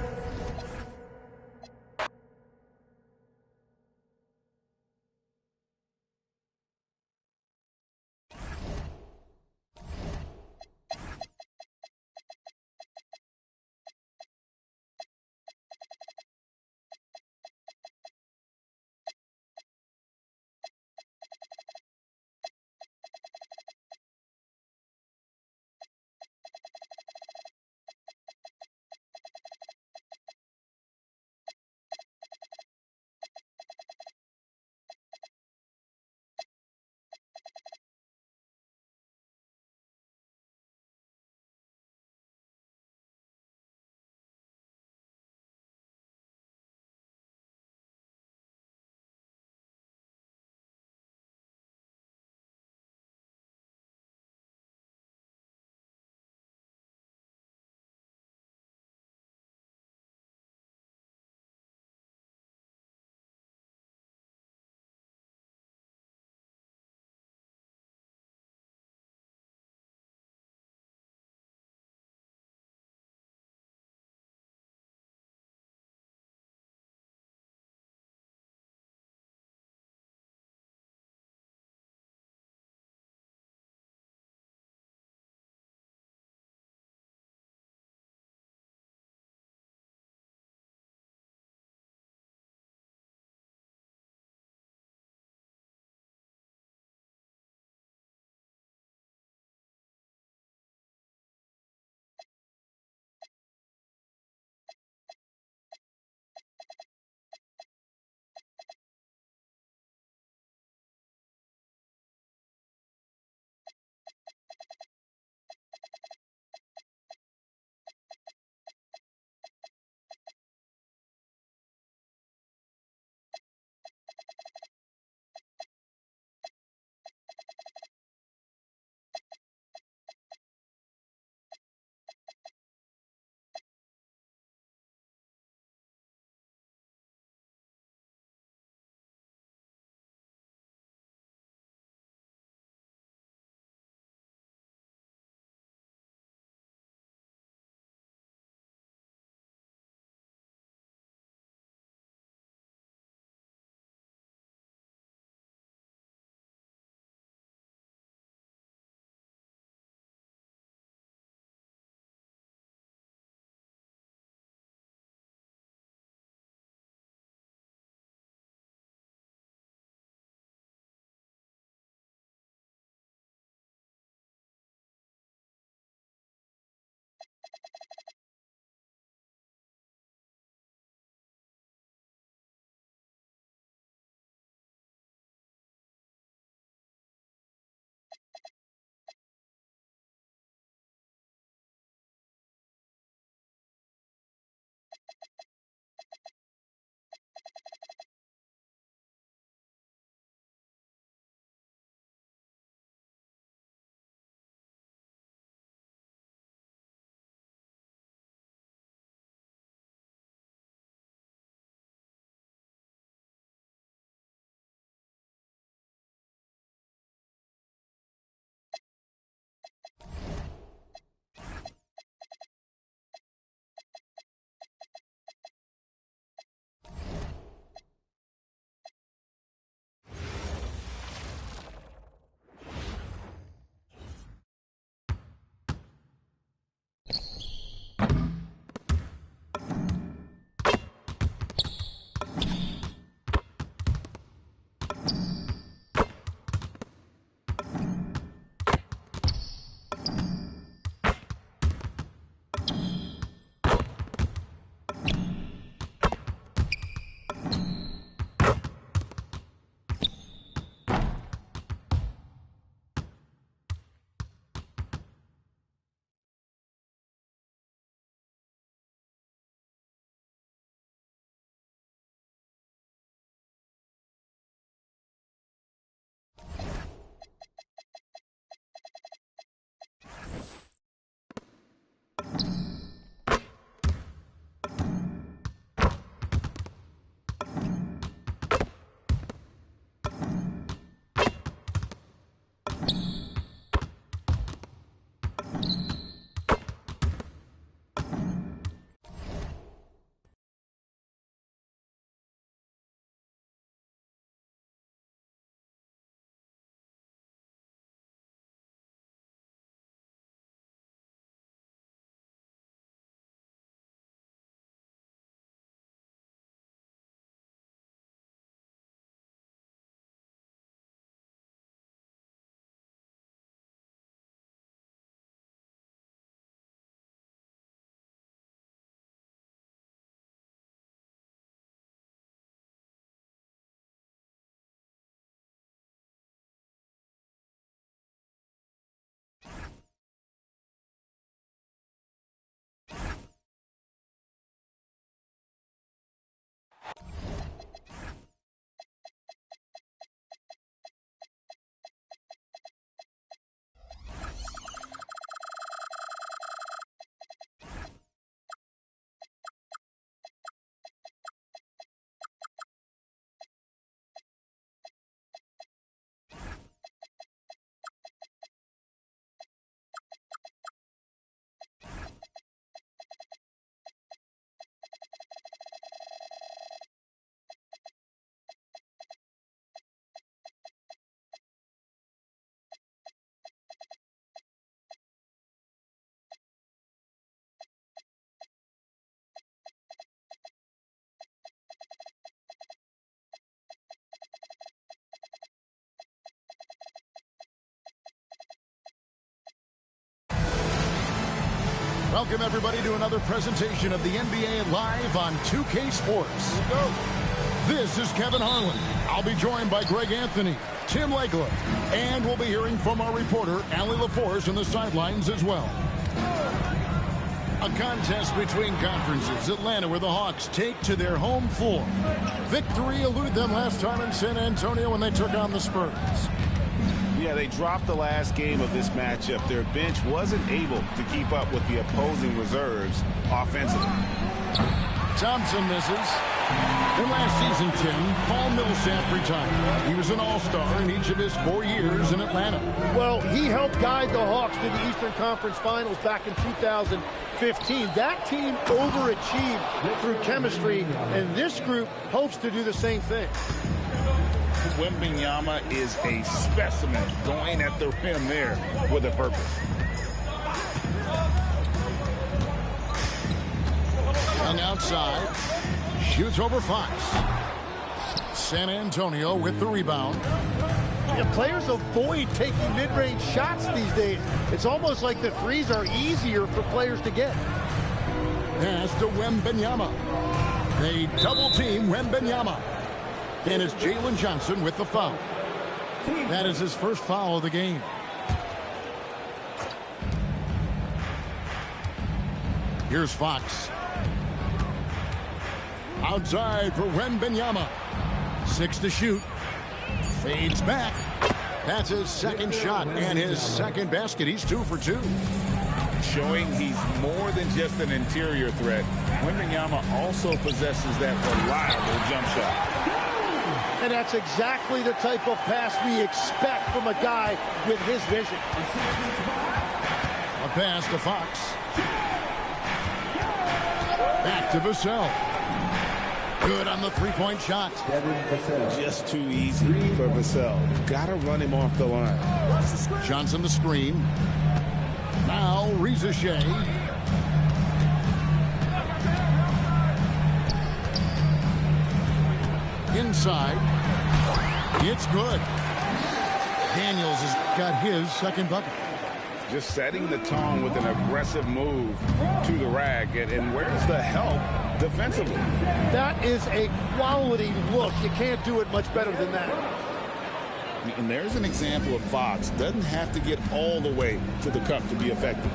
Welcome, everybody, to another presentation of the NBA Live on 2K Sports. This is Kevin Harlan. I'll be joined by Greg Anthony, Tim Legler, and we'll be hearing from our reporter, Allie LaForce, on the sidelines as well. A contest between conferences. Atlanta, where the Hawks take to their home floor. Victory eluded them last time in San Antonio when they took on the Spurs. Yeah, they dropped the last game of this matchup. Their bench wasn't able to keep up with the opposing reserves offensively. Thompson misses. In last season, Tim, Paul Millsap retired. He was an all-star in each of his 4 years in Atlanta. Well, he helped guide the Hawks to the Eastern Conference Finals back in 2015. That team overachieved through chemistry, and this group hopes to do the same thing. Wembanyama is a specimen going at the rim there with a purpose. Young outside. Shoots over Fox. San Antonio with the rebound. Yeah, players avoid taking mid-range shots these days. It's almost like the threes are easier for players to get. Pass to Wembanyama. They double-team Wembanyama. And it's Jalen Johnson with the foul. That is his first foul of the game. Here's Fox. Outside for Wembanyama. 6 to shoot. Fades back. That's his second shot and his second basket. He's 2 for 2. Showing he's more than just an interior threat. Wembanyama also possesses that reliable jump shot. And that's exactly the type of pass we expect from a guy with his vision. A pass to Fox. Back to Vassell. Good on the three-point shot. Just too easy for Vassell. Gotta run him off the line. Johnson the screen. Now Reza Shea. Inside. It's good. Daniels has got his second bucket. Just setting the tone with an aggressive move to the rack. And where's the help defensively? That is a quality look. You can't do it much better than that. And there's an example of Fox. Doesn't have to get all the way to the cup to be effective.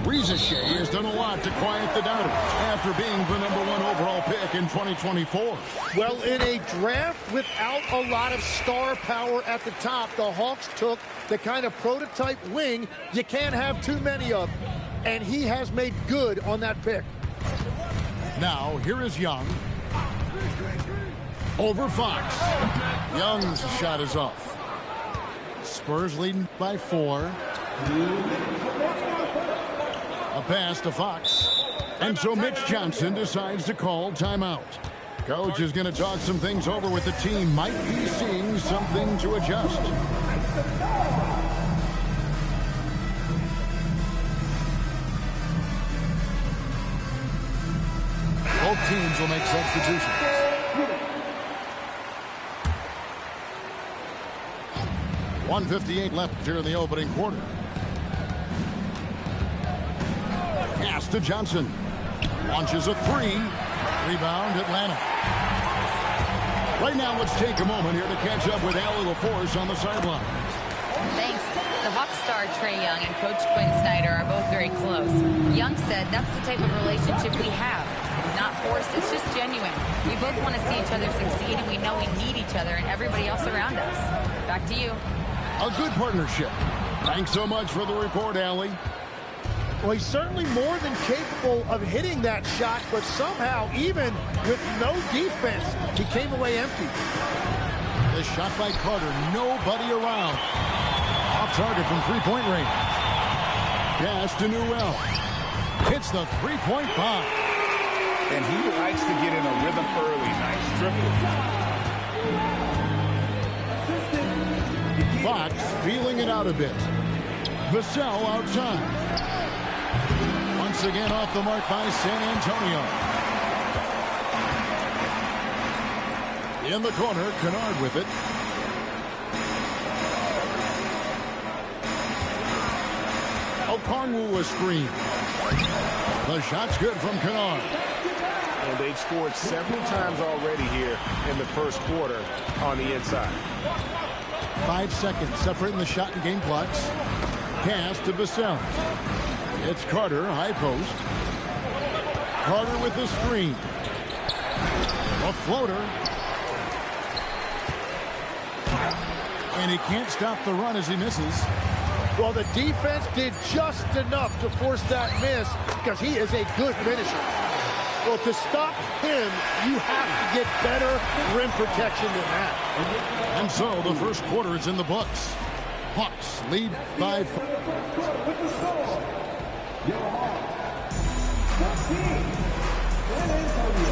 Reza Shea has done a lot to quiet the doubters after being the #1 overall pick in 2024. Well, in a draft without a lot of star power at the top, the Hawks took the kind of prototype wing you can't have too many of. And he has made good on that pick. Now, here is Young. Over Fox. Young's shot is off. Spurs leading by 4. A pass to Fox. And so Mitch Johnson decides to call timeout. Coach is going to talk some things over with the team. Might be seeing something to adjust. Both teams will make substitutions. .158 left here in the opening quarter. Pass to Johnson. Launches a 3. Rebound, Atlanta. Right now, let's take a moment here to catch up with Allie LaForce on the sideline. Thanks. The Hawks star Trae Young and Coach Quinn Snyder are both very close. Young said that's the type of relationship we have. It's not forced, it's just genuine. We both want to see each other succeed, and we know we need each other and everybody else around us. Back to you. A good partnership. Thanks so much for the report, Allie. Well, he's certainly more than capable of hitting that shot, but somehow, even with no defense, he came away empty. The shot by Carter, nobody around. Off target from three-point range. Pass to Newell. Hits the three-point bomb. And he likes to get in a rhythm early. Nice triple. Fox feeling it out a bit. Vassell outside. Once again off the mark by San Antonio. In the corner, Kennard with it. Okongwu a screen. The shot's good from Kennard. And they've scored several times already here in the first quarter on the inside. 5 seconds separating the shot and game clocks. Pass to Vassell. It's Carter, high post. Carter with the screen. A floater. And he can't stop the run as he misses. Well, the defense did just enough to force that miss because he is a good finisher. Well, to stop him, you have to get better rim protection than that. And so the first quarter is in the books. Hawks lead by 4.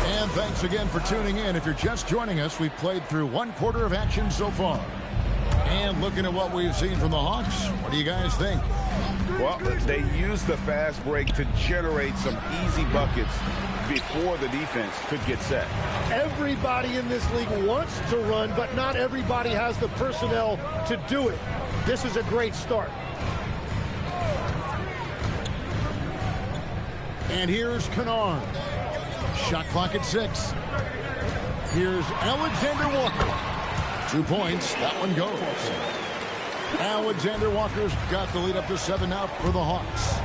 And thanks again for tuning in. If you're just joining us, we've played through 1 quarter of action so far. And looking at what we've seen from the Hawks, what do you guys think? Well, they used the fast break to generate some easy buckets before the defense could get set. Everybody in this league wants to run, but not everybody has the personnel to do it. This is a great start. And here's Kennard. Shot clock at 6. Here's Alexander Walker. 2 points. That one goes. Alexander Walker's got the lead up to 7 now for the Hawks.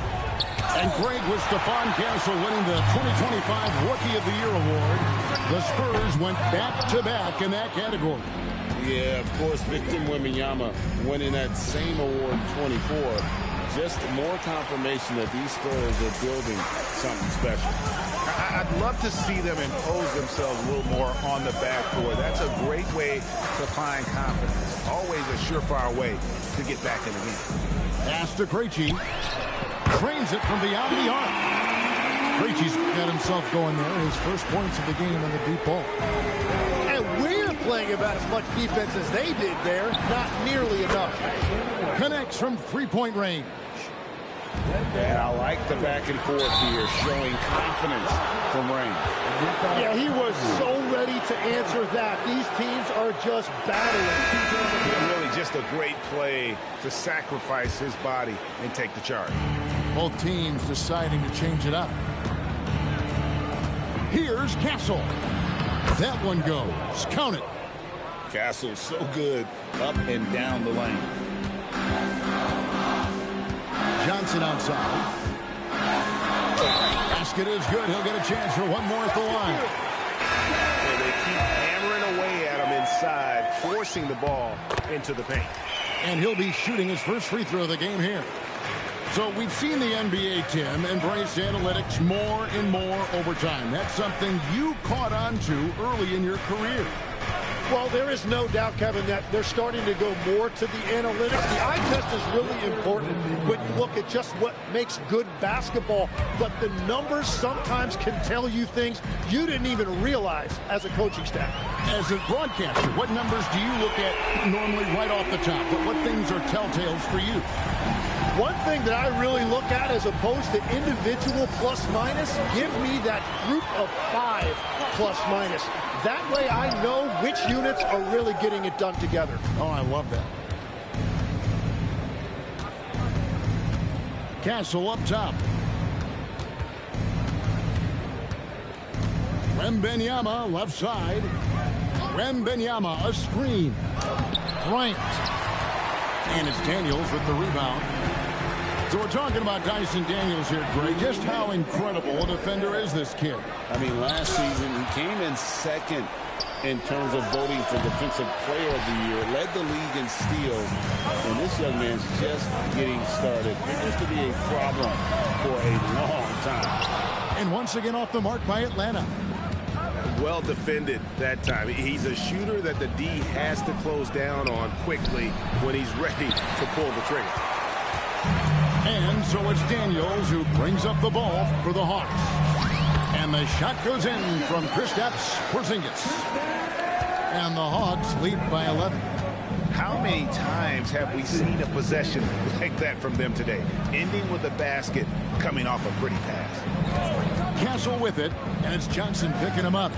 And Greg with Stephon Castle winning the 2025 Rookie of the Year award. The Spurs went back-to-back in that category. Yeah, of course, Victor Wembanyama winning that same award in 24. Just more confirmation that these Spurs are building something special. I'd love to see them impose themselves a little more on the backboard. That's a great way to find confidence. Always a surefire way to get back in the game. Pass to Krejci. Trains it from beyond the arc. Krejci's got himself going there. His first points of the game on the deep ball. And we're playing about as much defense as they did there. Not nearly enough. Connects from 3-point range. And I like the back and forth here, showing confidence from Rain. Yeah, he was so ready to answer that. These teams are just battling. Yeah, really just a great play to sacrifice his body and take the charge. Both teams deciding to change it up. Here's Castle. That one goes. Count it. Castle's so good up and down the lane. Johnson outside. Basket is good. He'll get a chance for one more at the line. And they keep hammering away at him inside, forcing the ball into the paint. And he'll be shooting his first free throw of the game here. So we've seen the NBA, Tim, embrace analytics more and more over time. That's something you caught on to early in your career. Well, there is no doubt, Kevin, that they're starting to go more to the analytics. The eye test is really important when you look at just what makes good basketball. But the numbers sometimes can tell you things you didn't even realize as a coaching staff. As a broadcaster, what numbers do you look at normally right off the top? But what things are telltales for you? One thing that I really look at as opposed to individual plus minus, give me that group of 5 plus minus. That way I know which units are really getting it done together. Oh, I love that. Castle up top. Wembanyama left side. Wembanyama a screen. Bryant. And it's Daniels with the rebound. So we're talking about Dyson Daniels here, Greg. Just how incredible a defender is this kid? I mean, last season he came in second in terms of voting for Defensive Player of the Year, led the league in steals, and this young man's just getting started. It used to be a problem for a long time. And once again off the mark by Atlanta. Well defended that time. He's a shooter that the D has to close down on quickly when he's ready to pull the trigger. And so it's Daniels who brings up the ball for the Hawks. And the shot goes in from Kristaps Porzingis. And the Hawks lead by 11. How many times have we seen a possession like that from them today? Ending with a basket, coming off a pretty pass. Castle with it, and it's Johnson picking him up.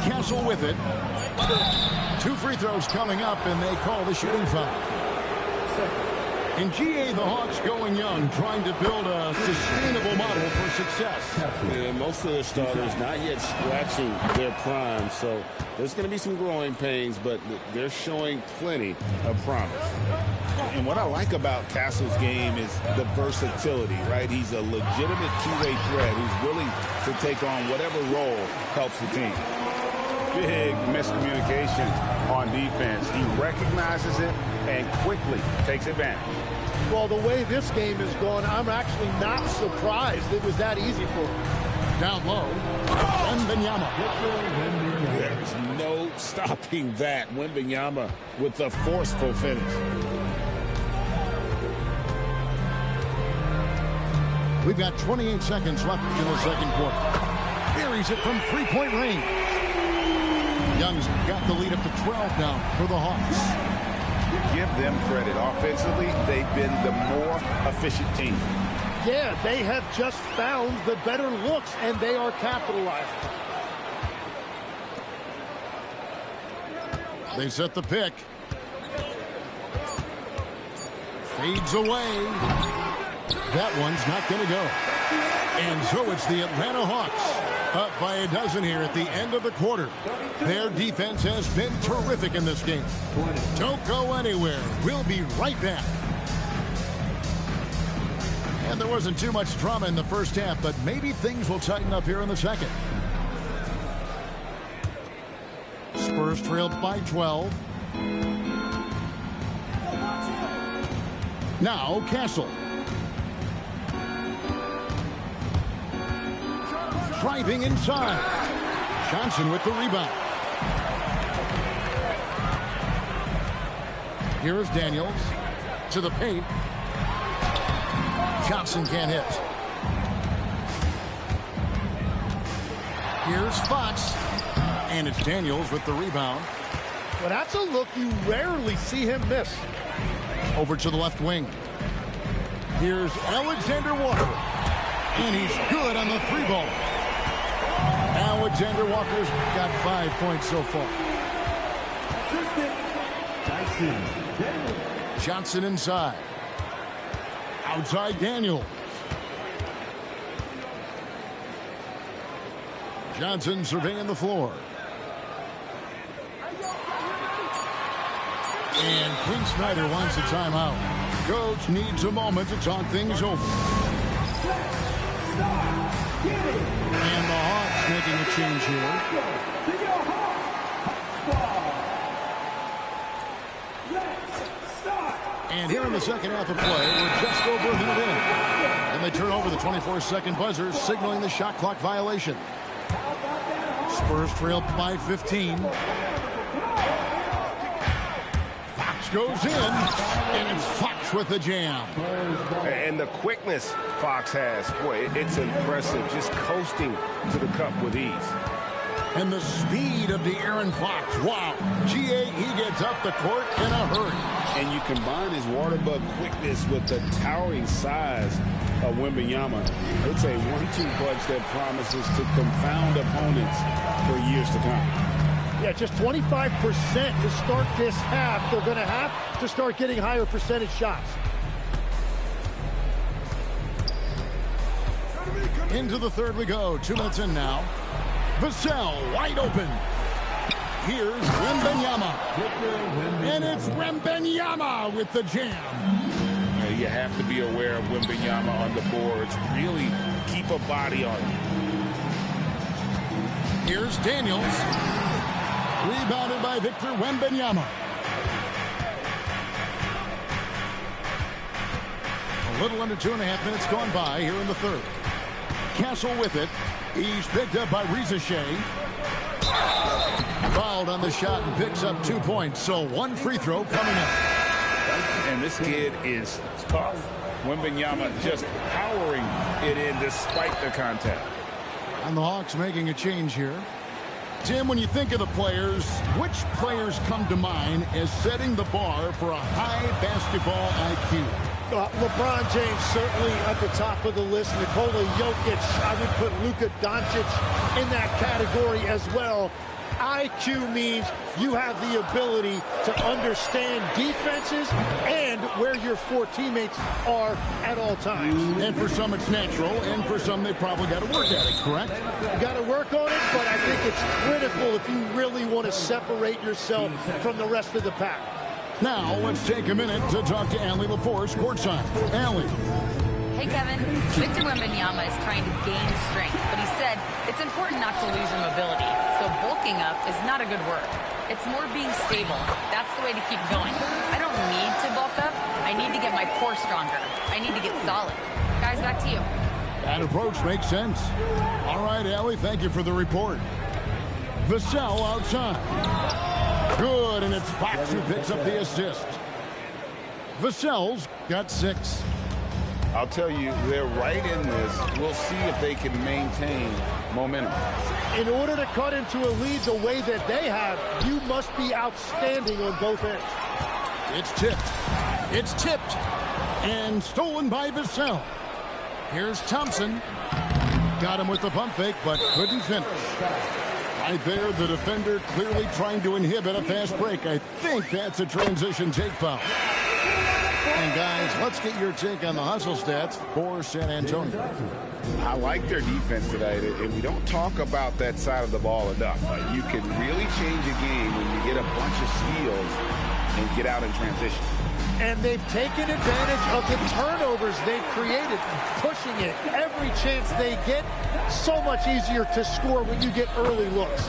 Castle with it. 2 free throws coming up, and they call the shooting foul. In GA, the Hawks going young, trying to build a sustainable model for success. Yeah, most of the starters not yet scratching their prime, so there's going to be some growing pains, but they're showing plenty of promise. And what I like about Castle's game is the versatility, right? He's a legitimate two-way threat who's willing to take on whatever role helps the team. Big miscommunication on defense. He recognizes it and quickly takes advantage. Well, the way this game is going, I'm actually not surprised it was that easy for him. Down low, Wembanyama. There's no stopping that. Wembanyama with the forceful finish. We've got 28 seconds left in the second quarter. Buries it from three-point range. Young's got the lead up to 12 now for the Hawks. Give them credit. Offensively, they've been the more efficient team. Yeah, they have just found the better looks, and they are capitalizing. They set the pick. Fades away. That one's not going to go. And so it's the Atlanta Hawks up by a dozen here at the end of the quarter. Their defense has been terrific in this game. Don't go anywhere. We'll be right back. And there wasn't too much drama in the first half, but maybe things will tighten up here in the second. Spurs trailed by 12. Now Castle. Driving inside. Johnson with the rebound. Here's Daniels to the paint. Johnson can't hit. Here's Fox. And it's Daniels with the rebound. Well, that's a look you rarely see him miss. Over to the left wing. Here's Alexander Walker. And he's good on the three ball. Alexander Walker's got 5 points so far. Johnson inside. Outside Daniels. Johnson surveying the floor. And Quinn Snyder wants a timeout. Coach needs a moment to talk things over. And the Hawks making a change here. And here in the second half of play, we're just over a minute in. And they turn over the 24-second buzzer, signaling the shot clock violation. Spurs trail by 15. Fox goes in, and it's Fox with the jam. And the quickness Fox has, boy, it's impressive. Just coasting to the cup with ease. And the speed of De'Aaron Fox. Wow. GA, he gets up the court in a hurry. And you combine his water bug quickness with the towering size of Wembanyama. It's a 1-2 punch that promises to confound opponents for years to come. Yeah, just 25% to start this half. They're going to have to start getting higher percentage shots. Into the third we go. 2 minutes in now. Vassell wide open. Here's Wembanyama. And it's Wembanyama with the jam. You have to be aware of Wembanyama on the boards. Really keep a body on him. Here's Daniels. Rebounded by Victor Wembanyama. A little under 2.5 minutes gone by here in the third. Castle with it. He's picked up by Reza Shea. Fouled on the shot and picks up 2 points. So one free throw coming up. And this kid is tough. Wembanyama just powering it in despite the contact. And the Hawks making a change here. Tim, when you think of the players, which players come to mind as setting the bar for a high basketball IQ? LeBron James certainly at the top of the list. Nikola Jokic, I would put Luka Doncic in that category as well. IQ means you have the ability to understand defenses and where your four teammates are at all times. And for some it's natural, and for some they probably got to work at it, correct? You got to work on it, but I think it's critical if you really want to separate yourself from the rest of the pack. Now let's take a minute to talk to Allie LaForce courtside. Allie. Hey, Kevin. Victor Wembanyama is trying to gain strength, but he said it's important not to lose your mobility. So bulking up is not a good word. It's more being stable. That's the way to keep going. I don't need to bulk up. I need to get my core stronger. I need to get solid. Guys, back to you. That approach makes sense. All right, Allie, thank you for the report. Vassell outside. Good, and it's Fox who picks up the assist. Vassell's got 6. I'll tell you, they're right in this. We'll see if they can maintain momentum. In order to cut into a lead the way that they have, you must be outstanding on both ends. It's tipped. It's tipped. And stolen by Vassell. Here's Thompson. Got him with the pump fake, but couldn't finish. Right there, the defender clearly trying to inhibit a fast break. I think that's a transition take foul. And guys, let's get your take on the hustle stats for San Antonio. I like their defense tonight, and we don't talk about that side of the ball enough. You can really change a game when you get a bunch of steals and get out in transition. And they've taken advantage of the turnovers they've created, pushing it every chance they get. So much easier to score when you get early looks.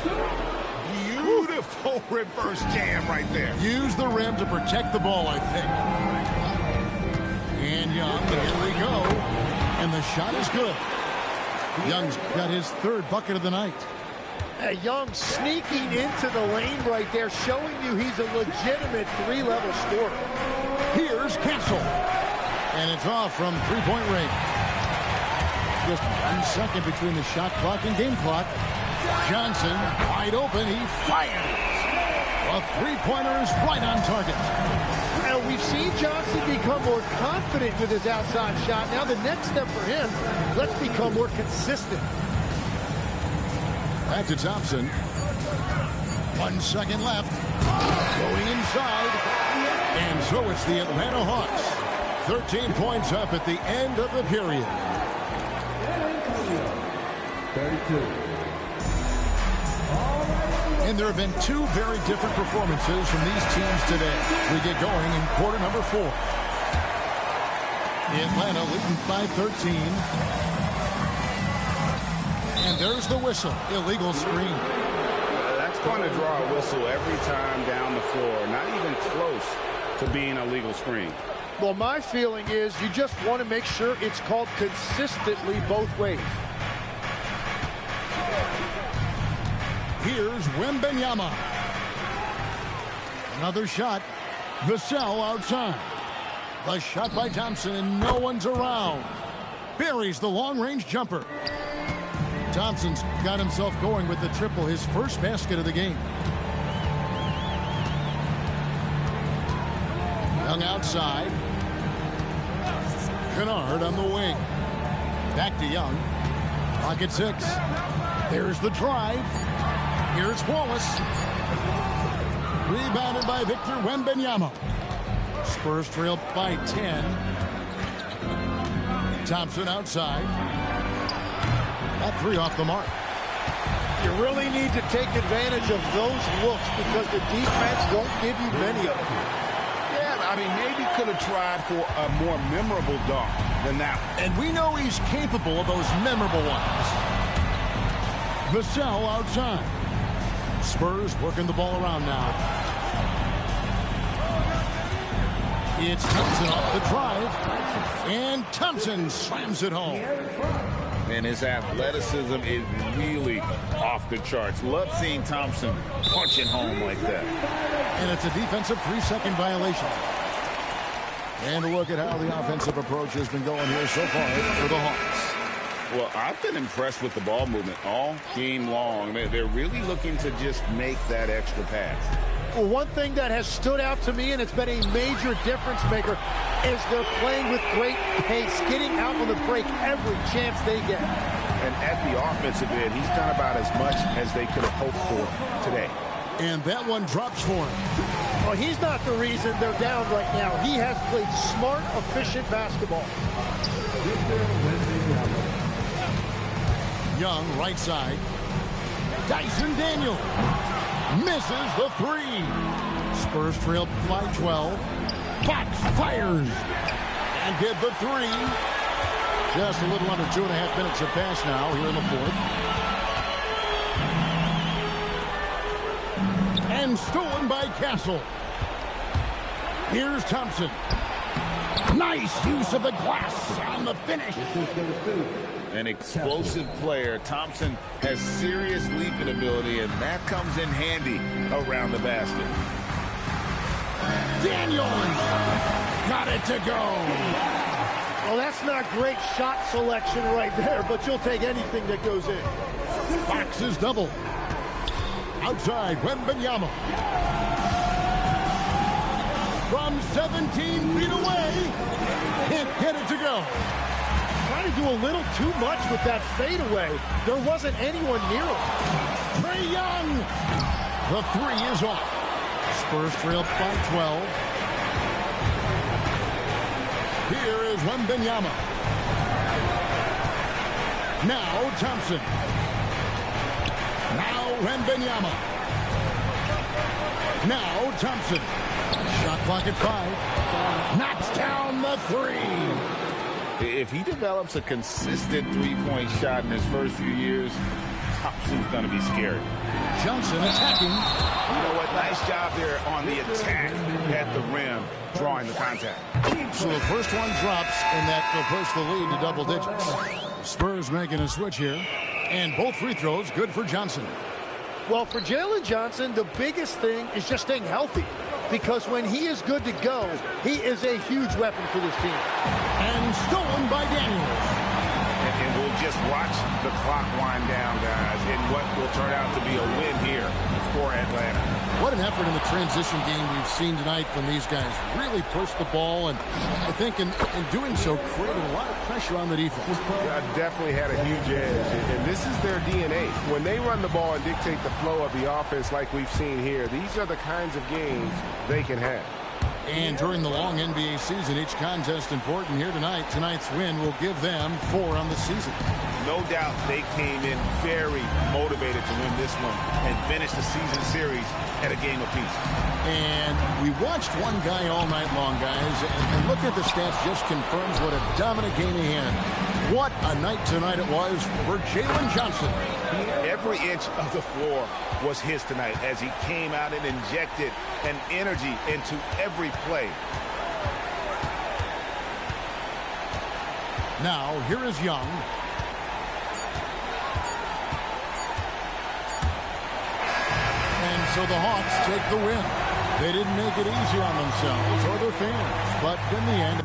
Beautiful reverse jam right there. Use the rim to protect the ball, I think. And Young, here we go. And the shot is good. Young's got his 3rd bucket of the night. Young sneaking into the lane right there, showing you he's a legitimate 3-level scorer. Here's Castle. And it's off from 3-point range. Just 1 second between the shot clock and game clock. Johnson, wide open, he fires. A 3-pointer is right on target. And we've seen Johnson become more confident with his outside shot. Now the next step for him, let's become more consistent. Back to Thompson. 1 second left. Going inside. And so it's the Atlanta Hawks. 13 points up at the end of the period. 32. And there have been 2 very different performances from these teams today. We get going in quarter number 4. Atlanta leading by 13. And there's the whistle. Illegal screen. That's going to draw a whistle every time down the floor. Not even close to being a legal screen. Well, my feeling is you just want to make sure it's called consistently both ways. Here's Wembanyama. Another shot. Vassell outside. The shot by Thompson, and no one's around. Buries the long-range jumper. Thompson's got himself going with the triple, his first basket of the game. Young outside. Kennard on the wing. Back to Young. Pocket 6. There's the drive. Here's Wallace. Rebounded by Victor Wembanyama. Spurs trail by 10. Thompson outside. That 3 off the mark. You really need to take advantage of those looks because the defense won't give you many of them. Yeah, I mean, maybe could have tried for a more memorable dunk than that one. And we know he's capable of those memorable ones. Vassell outside. Spurs working the ball around now. It's Thompson off the drive. And Thompson slams it home. And his athleticism is really off the charts. Love seeing Thompson punching home like that. And it's a defensive 3-second violation. And a look at how the offensive approach has been going here so far for the Hawks. Well, I've been impressed with the ball movement all game long. They're really looking to just make that extra pass. Well, one thing that has stood out to me, and it's been a major difference maker, is they're playing with great pace, getting out on the break every chance they get. And at the offensive end, he's done about as much as they could have hoped for today. And that one drops for him. Well, he's not the reason they're down right now. He has played smart, efficient basketball. Young, right side. Dyson Daniel misses the three. Spurs trail by 12. Fox fires and get the three. Just a little under 2.5 minutes have passed now here in the fourth. And stolen by Castle. Here's Thompson. Nice use of the glass on the finish. An explosive player. Thompson has serious leaping ability, and that comes in handy around the basket. Daniels got it to go. Well, that's not great shot selection right there, but you'll take anything that goes in. Fox is double. Outside, Wembanyama. From 17 feet away, can't get it to go. Trying to do a little too much with that fadeaway. There wasn't anyone near him. Trae Young. The three is off. Spurs trail by 12. Here is Wembanyama. Now Thompson. Now Wembanyama. Now Thompson. Shot clock at 5. Knocks down the three. If he develops a consistent three-point shot in his first few years, Thompson's going to be scary. Johnson attacking. You know what? Nice job there on the attack at the rim, drawing the contact. So the first one drops, and that will push the lead to double digits. Spurs making a switch here. And both free throws good for Johnson. Well, for Jalen Johnson, the biggest thing is just staying healthy. Because when he is good to go, he is a huge weapon for this team. And stolen by Daniels. And we'll just watch the clock wind down, guys, in what will turn out to be a win here for Atlanta. What an effort in the transition game we've seen tonight from these guys. Really pushed the ball, and I think in doing so, created a lot of pressure on the defense. Definitely had a huge edge, and this is their DNA. When they run the ball and dictate the flow of the offense like we've seen here, these are the kinds of games they can have. And during the long NBA season, each contest important here tonight. Tonight's win will give them 4 on the season. No doubt they came in very motivated to win this one and finish the season series at a game apiece. And we watched one guy all night long, guys, and looking at the stats just confirms what a dominant game he had. What a night tonight it was for Jalen Johnson. Every inch of the floor was his tonight as he came out and injected an energy into every play. Now, here is Young. And so the Hawks take the win. They didn't make it easy on themselves or their fans, but in the end...